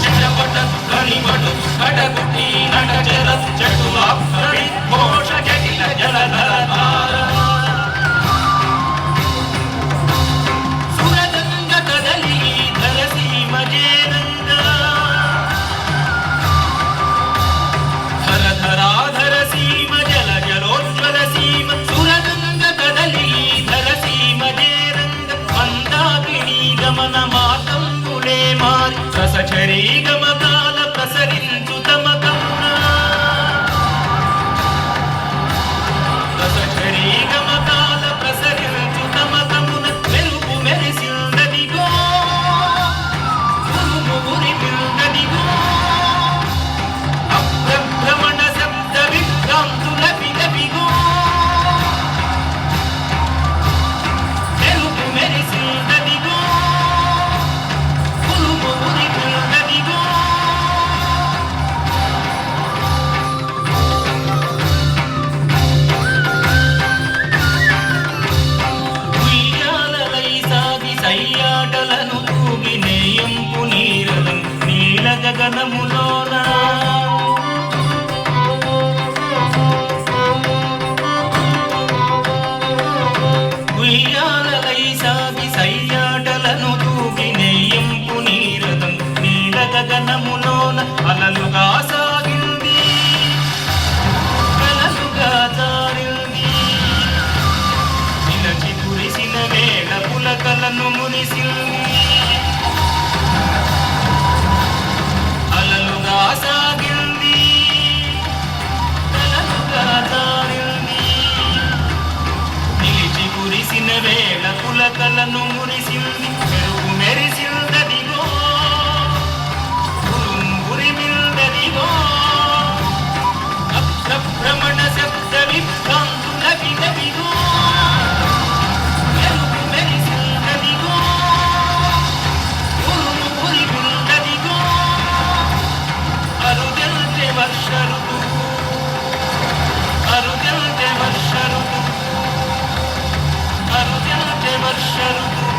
చిటపట ధ్వనిమడు కడగుటి నటచర చటులాప్తరి ఘోష జటిల జలధరధార. సురగంగ కదలి ధరసీమ జేనంగ. ధరధరాధర సీమ జల జలోజ్వల సీమ. సురగంగ కదలి ధరసీమ జేనంగ. మందాకిని గమన మాతంబులే మారి రసచరీ గమకాల ప్రసరించు తమ కన్నా. రసచరీ గమకాల ప్రసరించు తమ కమున. మెరుపు మెరిసింద సయ్యాటలను తూగి నేయంపు నీరదం నీల గగనములోన ఉయ్యాలలై సాగి సయ్యాటలను తూగి నేయంపు నీరదం నీల గగనములోన అలలుగా సాగింది కలలుగా జారింది నిలచి కురిసిన వేళ పులకలను మురిసింది అలలుగా సాగింది కలలుగా జారింది నిలిచి కురిసిన వేళ పులకలను మురిసింది మెరుగు మెరిసిందదిగో ఉరిమిందదిగో అప్రభ్రమణ శబ్ద విభ్రాంతుల విదవిగో మెరుగు మెరిసిందదిగో ఉరిమిందదిగో అరుగెల్తే వర్ష ఋతువు అరుగెల్తే వర్ష ఋతువు అరుగెల్తే వర్ష ఋతువు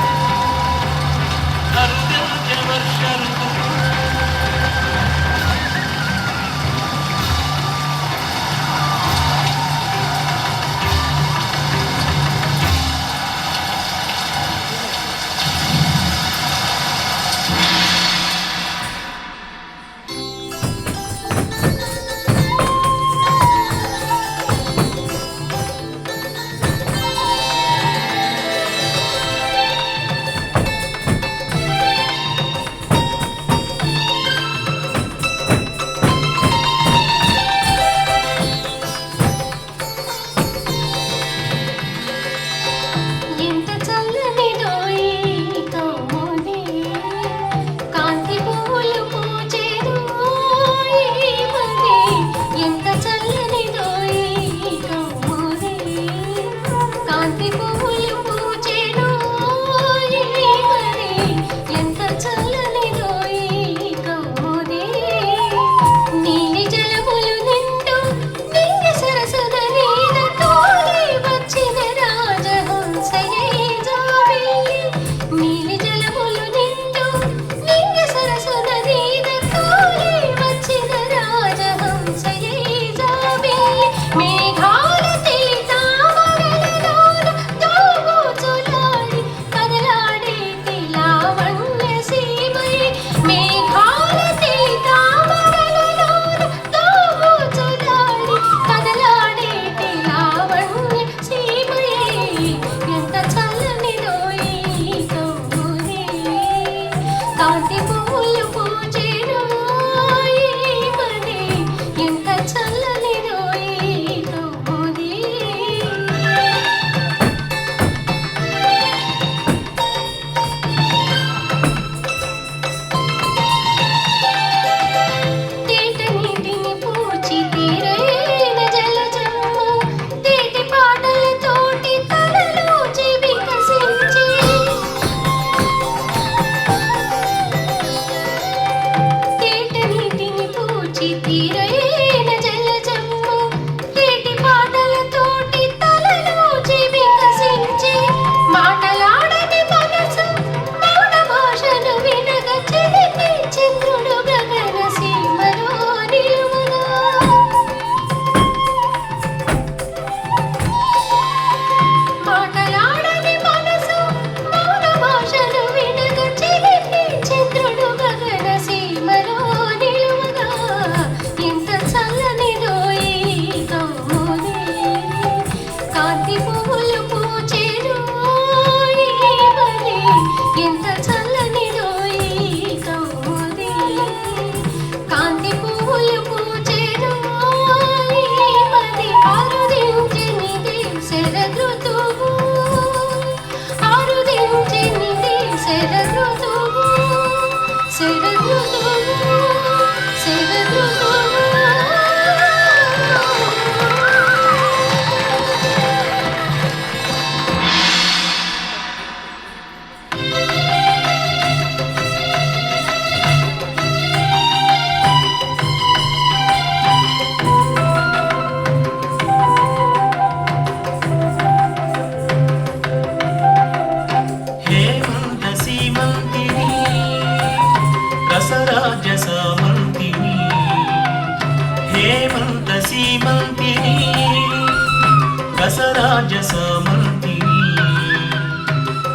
దశరాజ సామంతిని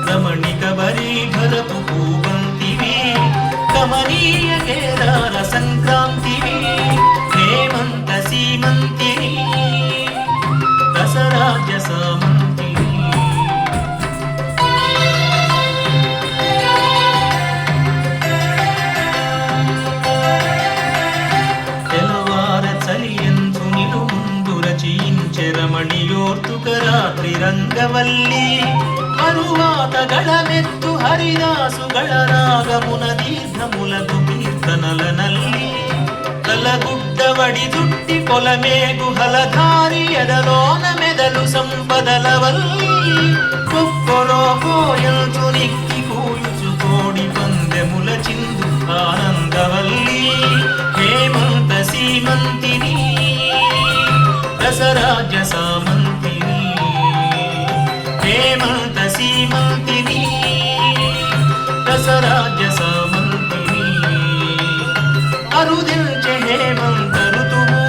రమణిక వరీధరపు పూవంతివి కమనీయ కేదార సంక్రాంతివి హేమంత సీమంతిని దశరాజ సామంతిని తెలవార చలియంచు నిలు ముందు రచించె రమణియోర్తుక రాత్రి రంగవల్లి మరువాతగళమెత్తు హరిదాసుಗಳ రాగమున దీర్ఘములకు కీర్తనల నల్లి తలగుడ్డవడి జుట్టి పొలమేగు హలధారి ఎదలోన మెదలు సంపదల వల్లి కొక్కరో కోయంచు నిక్కి కూయుచు కోడి పందెముల చిందు ఆనందవల్లి హేమంత సీమంతిని దశరాజ సామంతిని హేమంత సీమంతిని దశరాజ సామంతిని అరుదిల్చె హేమంత ఋతువు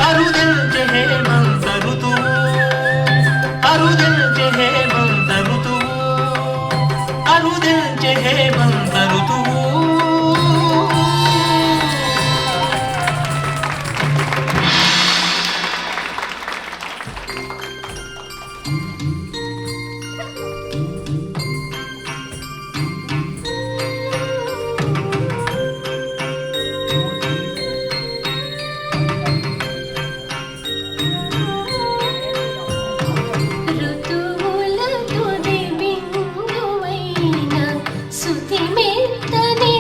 అరుదిల్చె హేమంత ఋతువు అరుదిల్చె హేమంత ఋతువు అరుదిల్చె హేమంత ఋతువు ఋతువుల తుది బిందువైన సుతి మెత్తని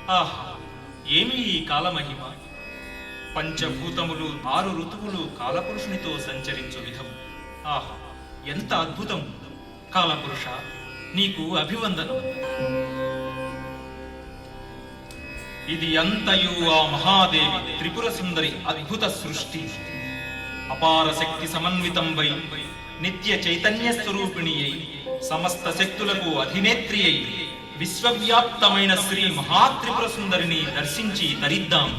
ఆహా, ఏమి ఈ కాలమహిమ! పంచభూతములు 6 ఋతువులు కాలపురుషునితో సంచరించు విధం. ఆహా, ఎంత అద్భుతం! కాలపురుష, నీకు అభివందనం. ఇది అంతయు ఆ మహాదేవి త్రిపుర సుందరి అద్భుత సృష్టి. అపార శక్తి సమన్వితంబై నిత్య చైతన్య స్వరూపిణి అయి సమస్త శక్తులకు అధినేత్రి అయి విశ్వవ్యాప్తమైన శ్రీ మహాత్రిపుర సుందరిని దర్శించి తరిద్దాం.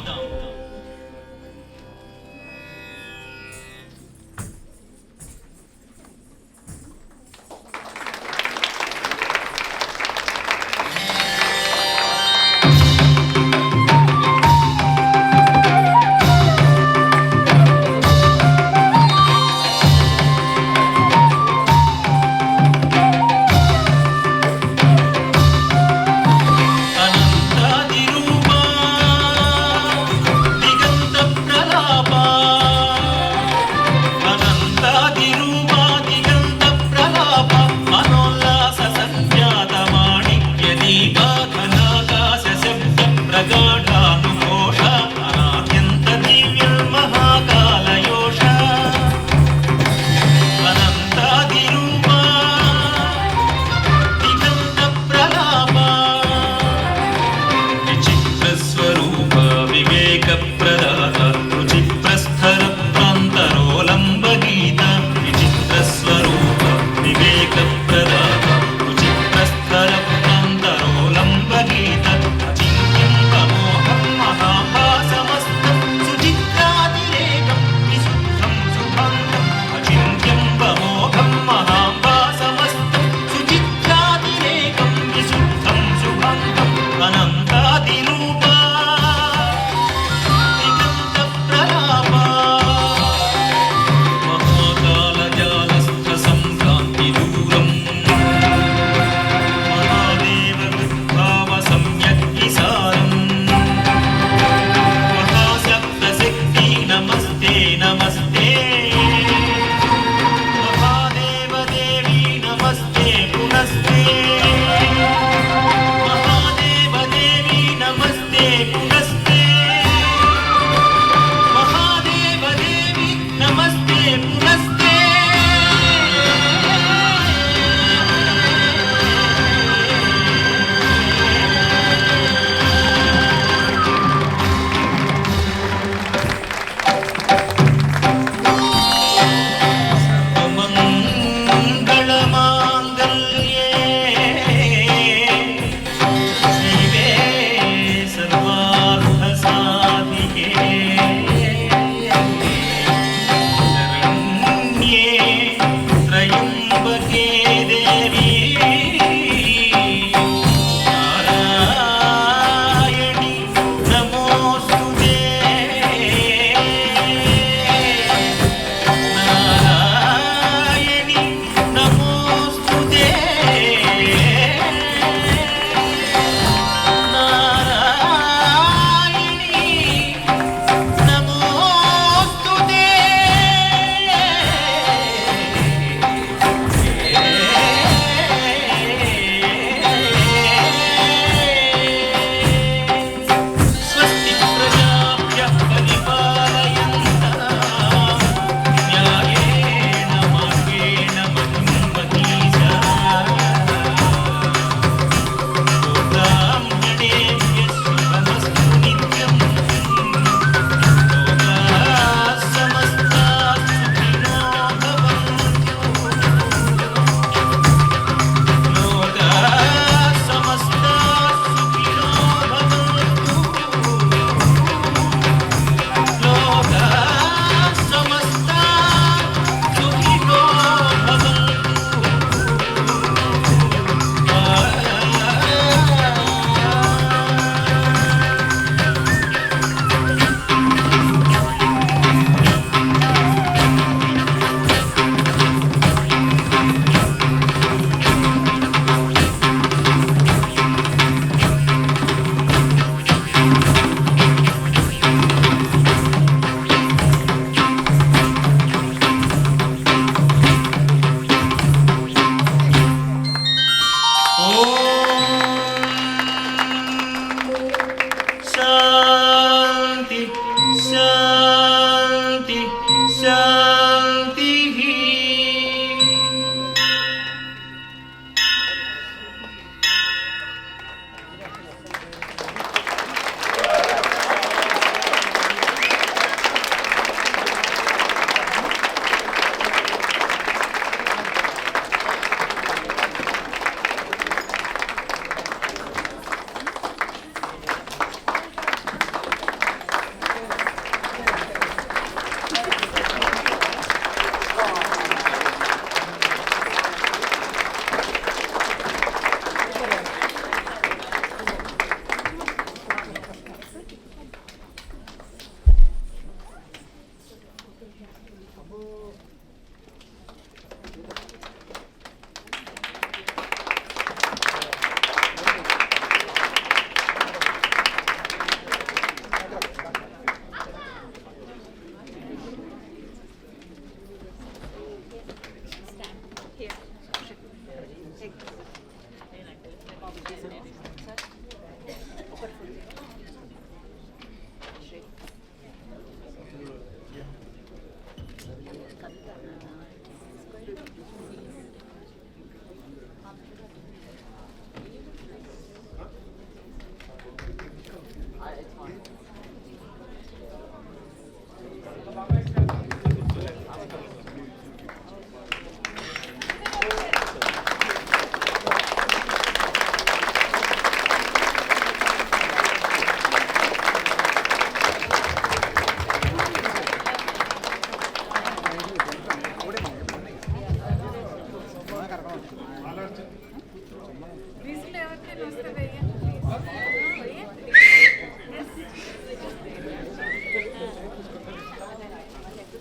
అనంతాది రూపా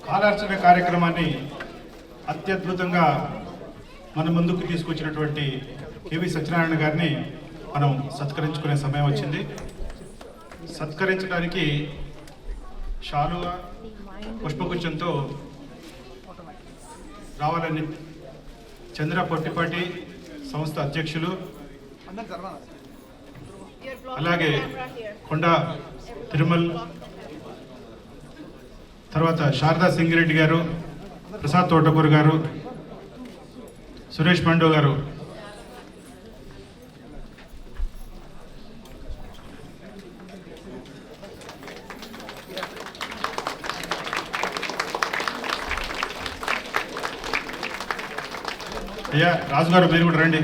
కాలార్చన కార్యక్రమాన్ని అత్యద్భుతంగా మన ముందుకు తీసుకొచ్చినటువంటి కేవి సత్యనారాయణ గారిని మనం సత్కరించుకునే సమయం వచ్చింది. సత్కరించడానికి షాలువా పుష్పగుచ్చంతో రావాలని చంద్ర పొట్టిపాటి సంస్థ అధ్యక్షులు, అలాగే కొండా తిరుమల్, తర్వాత శారదా సింగిరెడ్డి గారు, ప్రసాద్ తోటకూరు గారు, సురేష్ మండో గారు, అయ్యా రాజు గారు మీరు కూడా రండి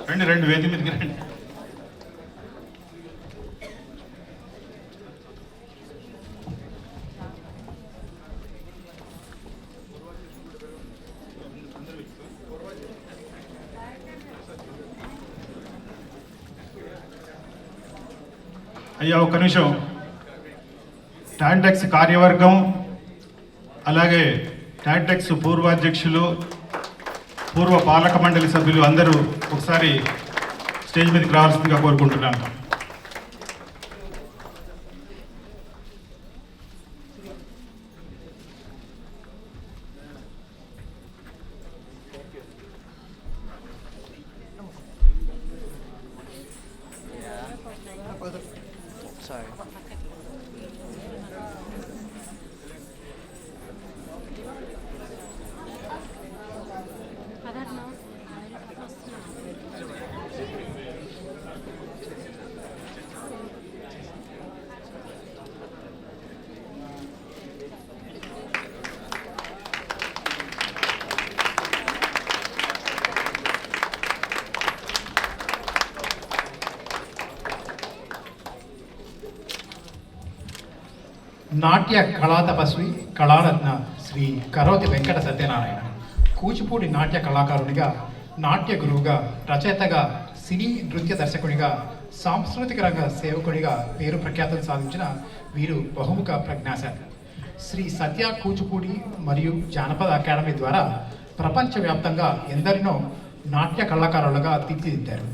రండి రండి వేది మీదకి రండి. అయ్యా ఒక్క నిమిషం. టాంటెక్స్ కార్యవర్గం, అలాగే టాంటెక్స్ పూర్వాధ్యక్షులు, పూర్వ పాలక మండలి సభ్యులు అందరూ ఒకసారి స్టేజ్ మీదకి రావాల్సిందిగా కోరుకుంటున్నాను. నాట్య కళా తపస్వి కళారత్న శ్రీ కరోతి వెంకట సత్యనారాయణ కూచిపూడి నాట్య కళాకారునిగా, నాట్య గురువుగా, రచయితగా, సినీ నృత్య దర్శకునిగా, సాంస్కృతిక రంగ సేవకునిగా పేరు ప్రఖ్యాతులు సాధించిన వీరు బహుముఖ ప్రజ్ఞాశాలి. శ్రీ సత్య కూచిపూడి మరియు జానపద అకాడమీ ద్వారా ప్రపంచవ్యాప్తంగా ఎందరినో నాట్య కళాకారులుగా తీర్చిదిద్దారు.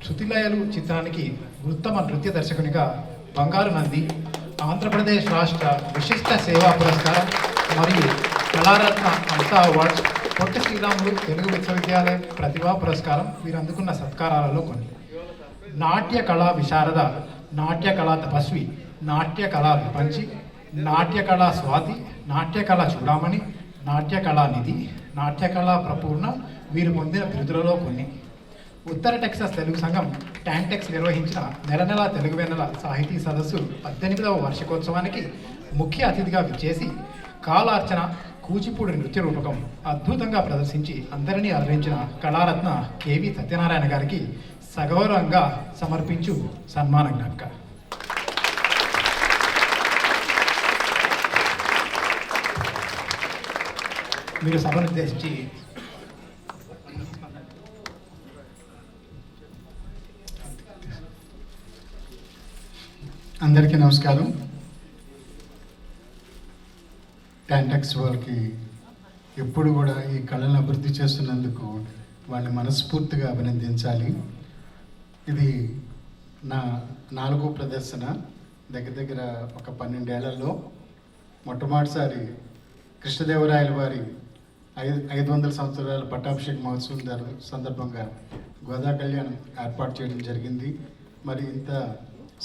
శృతిలయలు చిత్రానికి ఉత్తమ నృత్య దర్శకునిగా బంగారు నంది, ఆంధ్రప్రదేశ్ రాష్ట్ర విశిష్ట సేవా పురస్కారం మరియు కళారత్న అమృత అవార్డ్స్, పొట్టి శ్రీరాములు తెలుగు విశ్వవిద్యాలయం ప్రతిభా పురస్కారం వీరు అందుకున్న సత్కారాలలో కొన్ని. నాట్య కళా విశారద, నాట్య కళా తపస్వి, నాట్య కళా విపంచి, నాట్య కళా స్వాతి, నాట్య కళా చూడామణి, నాట్య కళా నిధి, నాట్య కళా ప్రపూర్ణ వీరు పొందిన బిరుదులలో కొన్ని. ఉత్తర టెక్సాస్ తెలుగు సంఘం టాంటెక్స్ నిర్వహించిన నెల నెల తెలుగు వెన్నెల సాహితీ సదస్సు 18వ వార్షికోత్సవానికి ముఖ్య అతిథిగా విచ్చేసి కాలార్చన కూచిపూడి నృత్య రూపకం అద్భుతంగా ప్రదర్శించి అందరినీ అలరించిన కళారత్న కేవి సత్యనారాయణ గారికి సగౌరవంగా సమర్పించు సన్మాన జ్ఞాపిక. మీరు సభను ఉద్దేశించి అందరికీ నమస్కారం. టాంటెక్స్ వారికి ఎప్పుడు కూడా ఈ కళను అభివృద్ధి చేస్తున్నందుకు వాళ్ళని మనస్ఫూర్తిగా అభినందించాలి. ఇది నా 4వ ప్రదర్శన. దగ్గర ఒక 12 ఏళ్లలో మొట్టమొదటిసారి కృష్ణదేవరాయల వారి 500 సంవత్సరాల పట్టాభిషేక మహోత్సవం సందర్భంగా గోదా కళ్యాణం ఏర్పాటు చేయడం జరిగింది. మరి ఇంత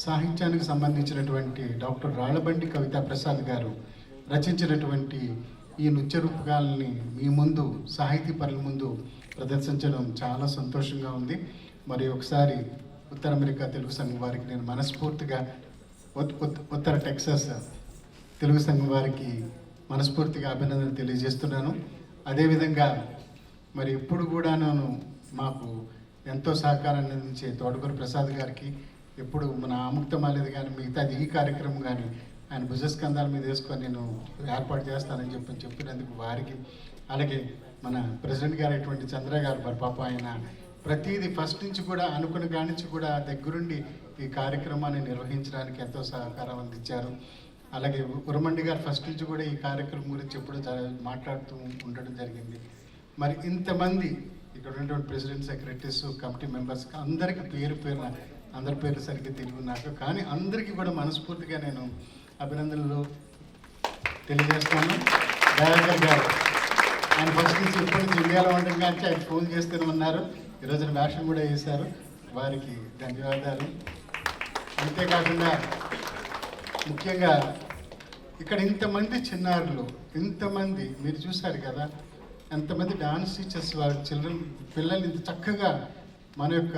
సాహిత్యానికి సంబంధించినటువంటి డాక్టర్ రాళ్లబండి కవితా ప్రసాద్ గారు రచించినటువంటి ఈ నృత్య రూపకాలని మీ ముందు, సాహితీ పరుల ముందు ప్రదర్శించడం చాలా సంతోషంగా ఉంది. మరి ఒకసారి ఉత్తర అమెరికా తెలుగు సంఘం వారికి నేను మనస్ఫూర్తిగా, ఉత్తర టెక్సాస్ తెలుగు సంఘం వారికి మనస్ఫూర్తిగా అభినందనలు తెలియజేస్తున్నాను. అదేవిధంగా మరి ఎప్పుడు కూడా నేను మాకు ఎంతో సహకారాన్ని అందించే తోటకూరు ప్రసాద్ గారికి, ఎప్పుడు మన ఆముక్తమాలేదు కానీ మిగతాది ఈ కార్యక్రమం కానీ ఆయన భుజస్కంధాల మీద వేసుకొని నేను ఏర్పాటు చేస్తానని చెప్పినందుకు వారికి, అలాగే మన ప్రెసిడెంట్ గారు అటువంటి చంద్ర గారు, మరి పాప ఆయన ప్రతిదీ ఫస్ట్ నుంచి కూడా అనుకున్న కాడి నుంచి కూడా దగ్గరుండి ఈ కార్యక్రమాన్ని నిర్వహించడానికి ఎంతో సహకారం అందించారు. అలాగే ఉరమండి గారు ఫస్ట్ నుంచి కూడా ఈ కార్యక్రమం గురించి ఎప్పుడూ మాట్లాడుతూ ఉండడం జరిగింది. మరి ఇంతమంది ఇక్కడ ఉన్నటువంటి ప్రెసిడెంట్, సెక్రటరీస్, కమిటీ మెంబర్స్ అందరికీ పేరున అందరి పేర్లు సరిగ్గా తెలియదు నాకు, కానీ అందరికీ కూడా మనస్ఫూర్తిగా నేను అభినందనలు తెలియజేస్తాను. డైరెక్టర్ గారు ఆయన ఫస్ట్ నుంచి ఇప్పటి నుంచి ఇండియాలో ఉండడం కానీ ఆయన ఫోన్ చేస్తూనే ఉన్నారు, ఈరోజున వేషం కూడా వేశారు, వారికి ధన్యవాదాలు. అంతేకాకుండా ముఖ్యంగా ఇక్కడ ఇంతమంది చిన్నారులు, ఇంతమంది మీరు చూశారు కదా, ఎంతమంది డాన్స్ టీచర్స్ వాళ్ళ పిల్లల్ని ఇంత చక్కగా మన యొక్క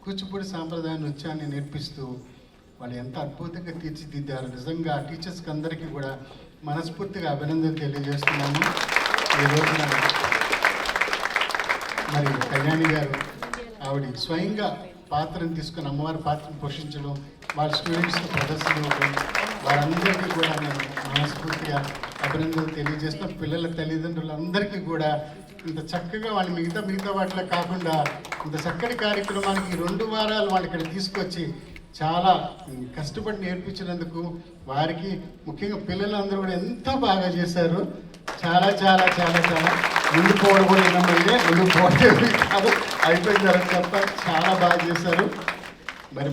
కూచిపూడి సాంప్రదాయ నృత్యాన్ని నేర్పిస్తూ వాళ్ళు ఎంత అద్భుతంగా తీర్చిదిద్దారు. నిజంగా టీచర్స్కి అందరికీ కూడా మనస్ఫూర్తిగా అభినందనలు తెలియజేస్తున్నాము. ఈ రోజున మరి కళ్యాణి గారు ఆవిడ స్వయంగా పాత్రను తీసుకుని అమ్మవారి పాత్రను పోషించడం, వాళ్ళ స్టూడెంట్స్కి ప్రదర్శన ఇవ్వడం, వారందరికీ కూడా నేను మనస్ఫూర్తిగా అభినందనలు తెలియజేస్తున్నాం. పిల్లల తల్లిదండ్రులందరికీ కూడా ఇంత చక్కగా వాళ్ళు మిగతా వాటిలో కాకుండా ఇంత చక్కటి కార్యక్రమానికి 2 వారాలు వాళ్ళు ఇక్కడ తీసుకొచ్చి చాలా కష్టపడి నేర్పించినందుకు వారికి, ముఖ్యంగా పిల్లలందరూ కూడా ఎంతో బాగా చేశారు. చాలా చాలా చాలా చాలా ముందు పోవడం కూడా వినమండి, ముందు పోవడం కాదు, అయిపోయిన తర్వాత చెప్పాలి, చాలా బాగా చేశారు.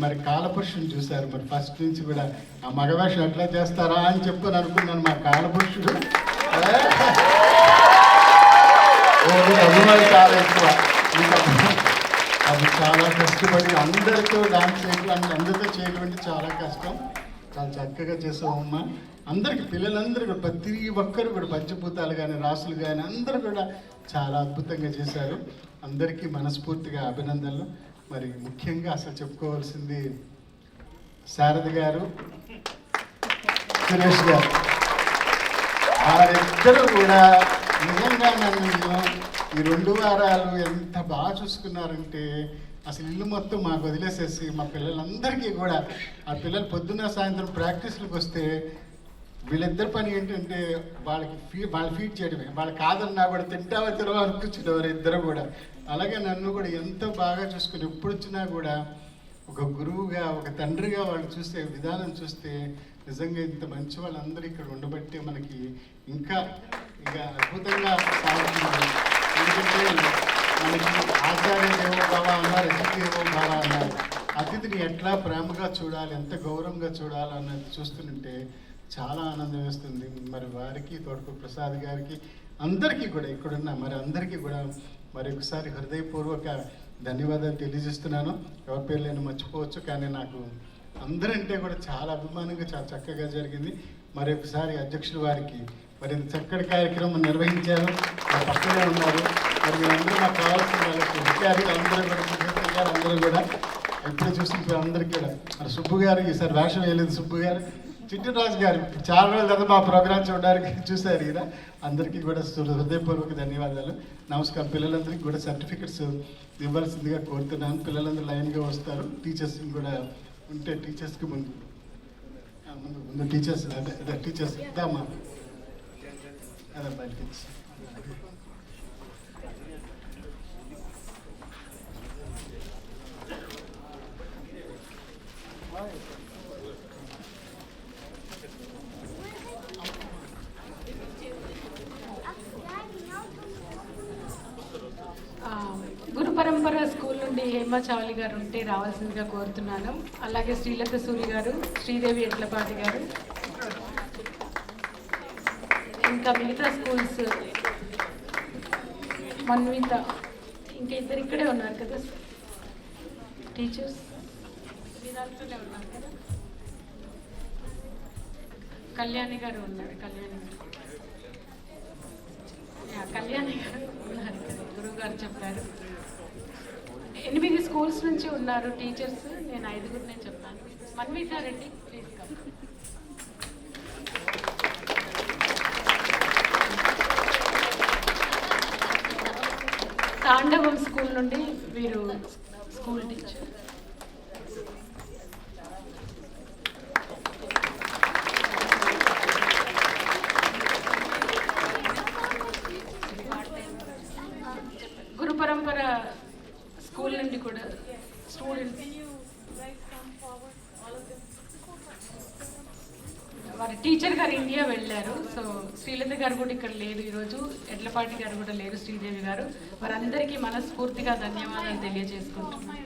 మరి కాలపురుషుని చూశారు. మరి ఫస్ట్ నుంచి కూడా ఆ మగవేషం ఎట్లా చేస్తారా అని చెప్పని అనుకున్నాను. మా కాలపురుషుడు అభిమానులు చాలా ఎక్కువ. అది చాలా కష్టపడి అందరితో డాన్స్ చేయడం, అందరితో చేయడం అంటే చాలా కష్టం. చాలా చక్కగా చేసామమ్మా. అందరికి పిల్లలందరూ కూడా ప్రతి ఒక్కరు కూడా పంచభూతాలు కానీ రాసులు కానీ అందరూ కూడా చాలా అద్భుతంగా చేశారు. అందరికీ మనస్ఫూర్తిగా అభినందనలు. మరి ముఖ్యంగా అసలు చెప్పుకోవాల్సింది శారద గారు, సురేష్ గారు, వారిద్దరూ కూడా నిజంగా నన్ను ఈ 2 వారాలు ఎంత బాగా చూసుకున్నారంటే అసలు ఇల్లు మొత్తం మాకు వదిలేసేసి మా పిల్లలందరికీ కూడా, ఆ పిల్లలు పొద్దున్న సాయంత్రం ప్రాక్టీస్లకు వస్తే వీళ్ళిద్దరి పని ఏంటంటే వాళ్ళు ఫీడ్ చేయడమే. వాళ్ళు కాదన్నా కూడా తింటావా తినవా అని కూర్చునేవారు ఇద్దరు కూడా. అలాగే నన్ను కూడా ఎంతో బాగా చూసుకుని ఎప్పుడు వచ్చినా కూడా ఒక గురువుగా, ఒక తండ్రిగా వాళ్ళు చూసే విధానం చూస్తే నిజంగా ఇంత మంచి వాళ్ళందరూ ఇక్కడ ఉండబట్టే మనకి ఇంకా అద్భుతంగా సాగుతుంది. ఎందుకంటే మనకి ఆచార్య దేవోభవ అన్నారు, అతిథి దేవోభవ అన్నారు. అతిథిని ఎట్లా ప్రేమగా చూడాలి, ఎంత గౌరవంగా చూడాలి అన్నది చూస్తుంటే చాలా ఆనందం వేస్తుంది. మరి వారికి, తోటకు ప్రసాద్ గారికి, అందరికీ కూడా ఇక్కడున్న మరి అందరికీ కూడా మరి ఒకసారి హృదయపూర్వక ధన్యవాదాలు తెలియజేస్తున్నాను. ఎవరి పేరు నేను మర్చిపోవచ్చు, కానీ నాకు అందరంటే కూడా చాలా అభిమానంగా చాలా చక్కగా జరిగింది. మరి ఒకసారి అధ్యక్షుల వారికి మరి చక్కటి కార్యక్రమం నిర్వహించారు, మా పక్కనే ఉన్నారు. మరి మీరందరూ మాకు కావాల్సిన వాళ్ళకి అధికారులు అందరూ కూడా, సుజాత గారు అందరూ కూడా ఎప్పుడు చూసిన అందరికీ కూడా. మరి సుబ్బు గారు ఈసారి వేషం వేయలేదు, సుబ్బు గారు, చిట్టిరాజు గారు చాలా రోజుల తర్వాత మా ప్రోగ్రామ్ చూడడానికి చూశారు కదా. అందరికీ కూడా హృదయపూర్వక ధన్యవాదాలు, నమస్కారం. పిల్లలందరికీ కూడా సర్టిఫికెట్స్ ఇవ్వాల్సిందిగా కోరుతున్నాను. పిల్లలందరూ లైన్గా వస్తారు. టీచర్స్ కూడా ఉంటే టీచర్స్కి ముందు టీచర్స్ అదే టీచర్స్ ఇద్దామా, అదే బయటకి గురు పరంపర స్కూల్ నుండి హేమచావలి గారు ఉంటే రావాల్సిందిగా కోరుతున్నాను. అలాగే శ్రీలత సూరి గారు, శ్రీదేవి ఎడ్లపాటి గారు, ఇంకా మిగతా స్కూల్స్ మన్విత, ఇంకా ఇద్దరు ఇక్కడే ఉన్నారు కదా టీచర్స్, మీరంతనే ఉన్నారు కదా. కళ్యాణి గారు ఉన్నారు, కళ్యాణి గారు ఉన్నారు కదా, గురువు గారు చెప్పారు. 8 స్కూల్స్ నుంచి ఉన్నారు టీచర్స్, నేను 5గురినే చెప్పాను. Manvitha Reddy please come. తాండవం స్కూల్ నుండి వీరు స్కూల్ టీచర్. గురు పరంపర స్కూల్ నుండి కూడా స్టూడెంట్స్, వారి సో శ్రీలత గారు కూడా ఇక్కడ లేరు ఈరోజు, ఎడ్లపాటి గారు కూడా లేరు, శ్రీదేవి గారు. వారందరికీ మనస్ఫూర్తిగా ధన్యవాదాలు తెలియజేసుకుంటున్నాను.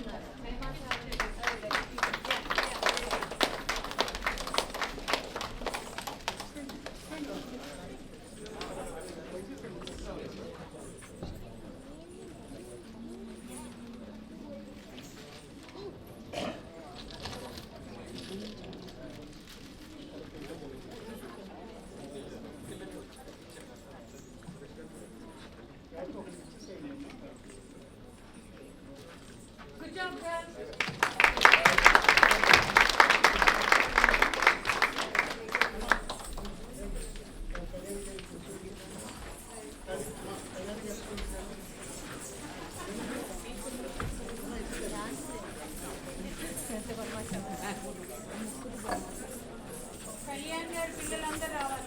కళ్యాణ్ గారు పిల్లలందరూ రావాలి.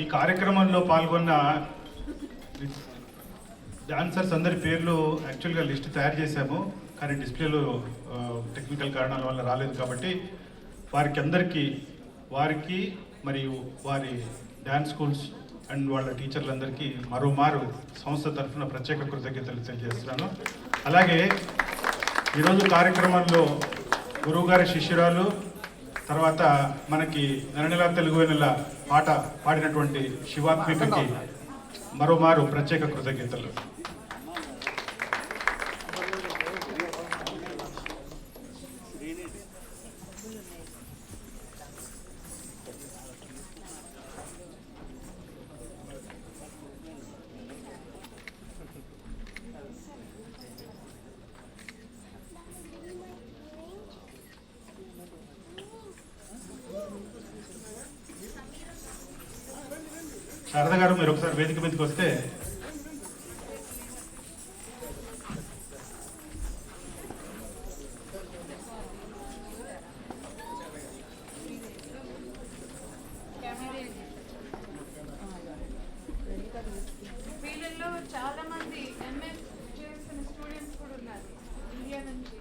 ఈ కార్యక్రమంలో పాల్గొన్న డాన్సర్స్ అందరి పేర్లు యాక్చువల్గా లిస్ట్ తయారు చేశాము, కానీ డిస్ప్లేలో టెక్నికల్ కారణాల వల్ల రాలేదు. కాబట్టి వారికి మరియు వారి డ్యాన్స్ స్కూల్స్ అండ్ వాళ్ళ టీచర్లందరికీ మరోమారు సంస్థ తరఫున ప్రత్యేక కృతజ్ఞతలు తెలియజేస్తున్నాను. అలాగే ఈరోజు కార్యక్రమంలో గురువుగారి శిష్యురాలు, తర్వాత మనకి నెల తెలుగు నెల పాట పాడినటువంటి శివాత్మికకి మరోమారు ప్రత్యేక కృతజ్ఞతలు. శారద గారు, మీరు ఒకసారి వేదిక మీదకి వస్తే. వీళ్ళల్లో చాలా మంది ఎంఎస్ చేస్తున్న స్టూడెంట్స్ కూడా ఉన్నారు ఇండియా నుంచి.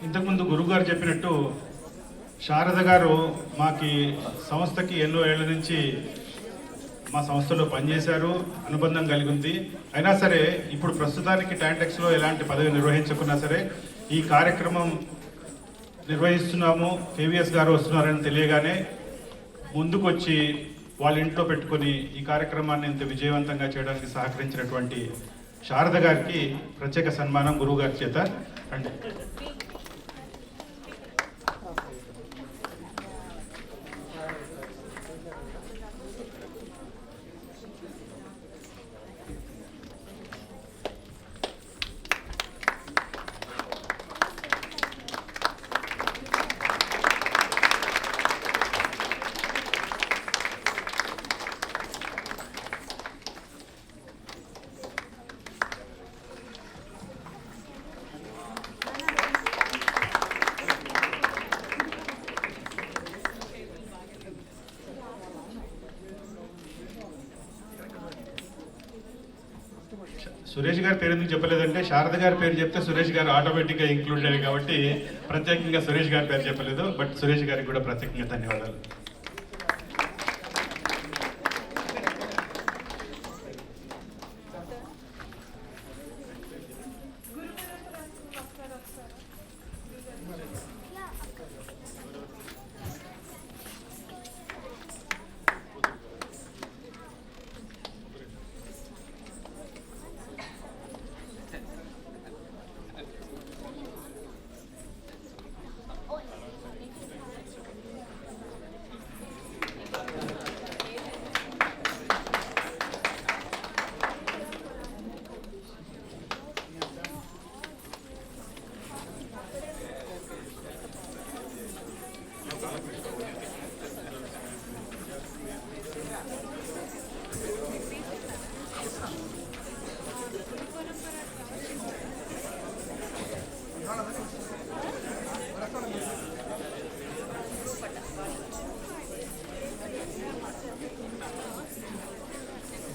ఇంతకుముందు గురువుగారు చెప్పినట్టు శారద గారు మాకి సంస్థకి ఎన్నో ఏళ్ల నుంచి మా సంస్థలో పనిచేశారు, అనుబంధం కలిగి ఉంది. అయినా సరే ఇప్పుడు ప్రస్తుతానికి టాంటెక్స్లో ఎలాంటి పదవి నిర్వహించకున్నా సరే ఈ కార్యక్రమం నిర్వహిస్తున్నాము, కేవీఎస్ గారు వస్తున్నారని తెలియగానే ముందుకొచ్చి వాళ్ళ ఇంట్లో పెట్టుకొని ఈ కార్యక్రమాన్ని ఇంత విజయవంతంగా చేయడానికి సహకరించినటువంటి శారద గారికి ప్రత్యేక సన్మానం గురువు గారి చేత. అంటే సురేష్ గారి పేరు ఎందుకు చెప్పలేదంటే శారద గారి పేరు చెప్తే సురేష్ గారు ఆటోమేటిక్గా ఇంక్లూడ్ అయ్యారు కాబట్టి ప్రత్యేకంగా సురేష్ గారి పేరు చెప్పలేదు. బట్ సురేష్ గారికి కూడా ప్రత్యేకంగా ధన్యవాదాలు.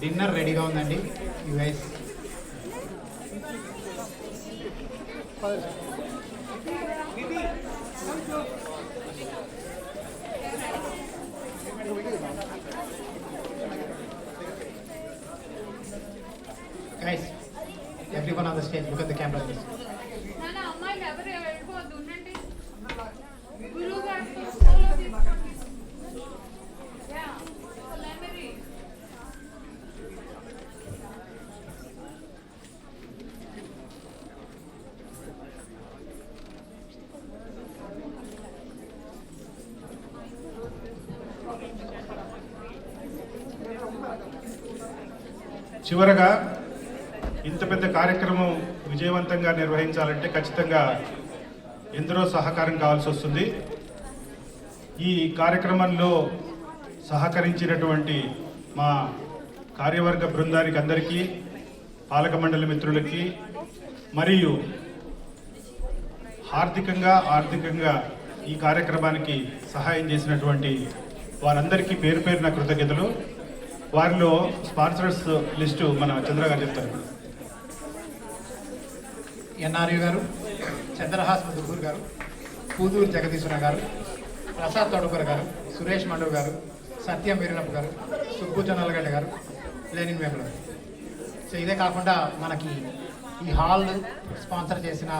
డిన్నర్ రెడీగా ఉందండి. You guys guys everyone on the stage look at the camera please. నాన్న అమ్మాయిలు ఎవరు వెళ్ళిపోవద్దు, ఉండండి. గురువు గారితో ఫోటో తీసుకోండి. Yeah memory. చివరగా ఇంత పెద్ద కార్యక్రమం విజయవంతంగా నిర్వహించాలంటే ఖచ్చితంగా ఎందరో సహకారం కావాల్సి వస్తుంది. ఈ కార్యక్రమంలో సహకరించినటువంటి మా కార్యవర్గ బృందానికి అందరికీ, పాలక మండలి మిత్రులకి మరియు ఆర్థికంగా ఈ కార్యక్రమానికి సహాయం చేసినటువంటి వారందరికీ పేరు పేరున కృతజ్ఞతలు. వారిలో స్పాన్సర్స్ లిస్టు మన చంద్ర గారు చెప్తారు. ఎన్ఆర్యు గారు, చంద్రహాస్ ముదుగూర్ గారు, పూదూరు జగదీశ్వర గారు, ప్రసాద్ తోడుకూర గారు, సురేష్ మండు గారు, సత్యం వీరనప్ప గారు, సుబ్బు జొన్నలగడ్డ గారు, లెనిన్ వేముల గారు. సో ఇదే కాకుండా మనకి ఈ హాల్ స్పాన్సర్ చేసిన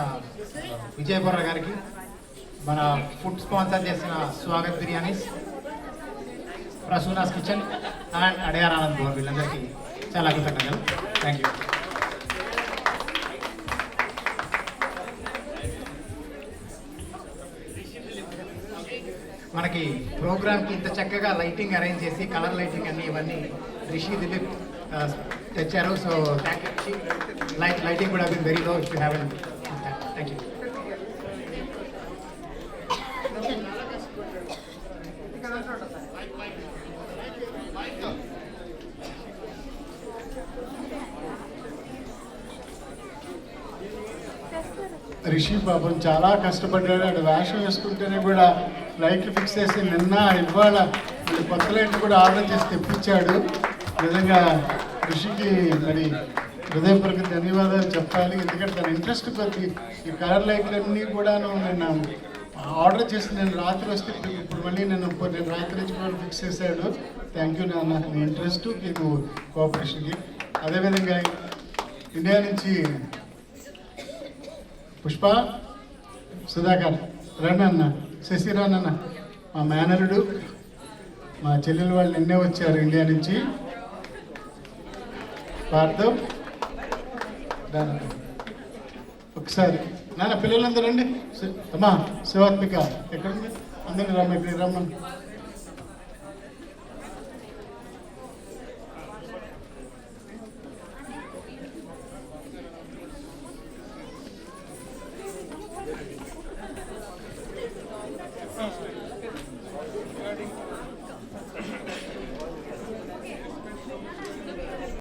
విజయపుర గారికి, మన ఫుడ్ స్పాన్సర్ చేసిన స్వాగత్ బిర్యానీస్, ప్రసూనాస్ కిచెన్ అండ్ అడయార్ ఆనంద్ భవన్, వీళ్ళందరికీ చాలా కృతజ్ఞతలు. Thank you. మనకి ప్రోగ్రామ్కి ఇంత చక్కగా లైటింగ్ అరేంజ్ చేసి కలర్ లైటింగ్ అన్ని ఇవన్నీ రిషి దిలీప్ తెచ్చారు. సో లైటింగ్ కూడా been very low if you have. Thank you. Rishi పాపం చాలా కష్టపడ్డాడు. అక్కడ వేషం వేసుకుంటేనే కూడా లైట్లు ఫిక్స్ చేసి నిన్న ఇవాళ కొత్త లైట్లు కూడా ఆర్డర్ చేసి తెప్పించాడు. నిజంగా రిషికి మరి హృదయపూర్వక ధన్యవాదాలు చెప్పాలి. ఎందుకంటే తన ఇంట్రెస్ట్ కొద్ది ఈ కలర్ లైట్లన్నీ కూడాను నిన్న ఆర్డర్ చేసి నేను రాత్రి వస్తే ఇప్పుడు మళ్ళీ నేను రాత్రి నుంచి కూడా ఫిక్స్ చేశాడు. థ్యాంక్ యూ నాన్న, నీ ఇంట్రెస్ట్ నీకు కోఆపరేషన్కి. అదేవిధంగా ఇండియా నుంచి పుష్ప, సుధాకర్ రండి అన్న, శశిరాన్ అన్న, మా మేనరుడు, మా చెల్లెలు వాళ్ళు నిన్నే వచ్చారు ఇండియా నుంచి. పార్థవ్ ఒకసారి నాన్న పిల్లలందరూ రండి. అమ్మా శివాత్మిక ఎక్కడుంది? అందరినీ రమ్మ, ఇక్కడ రమ్మని.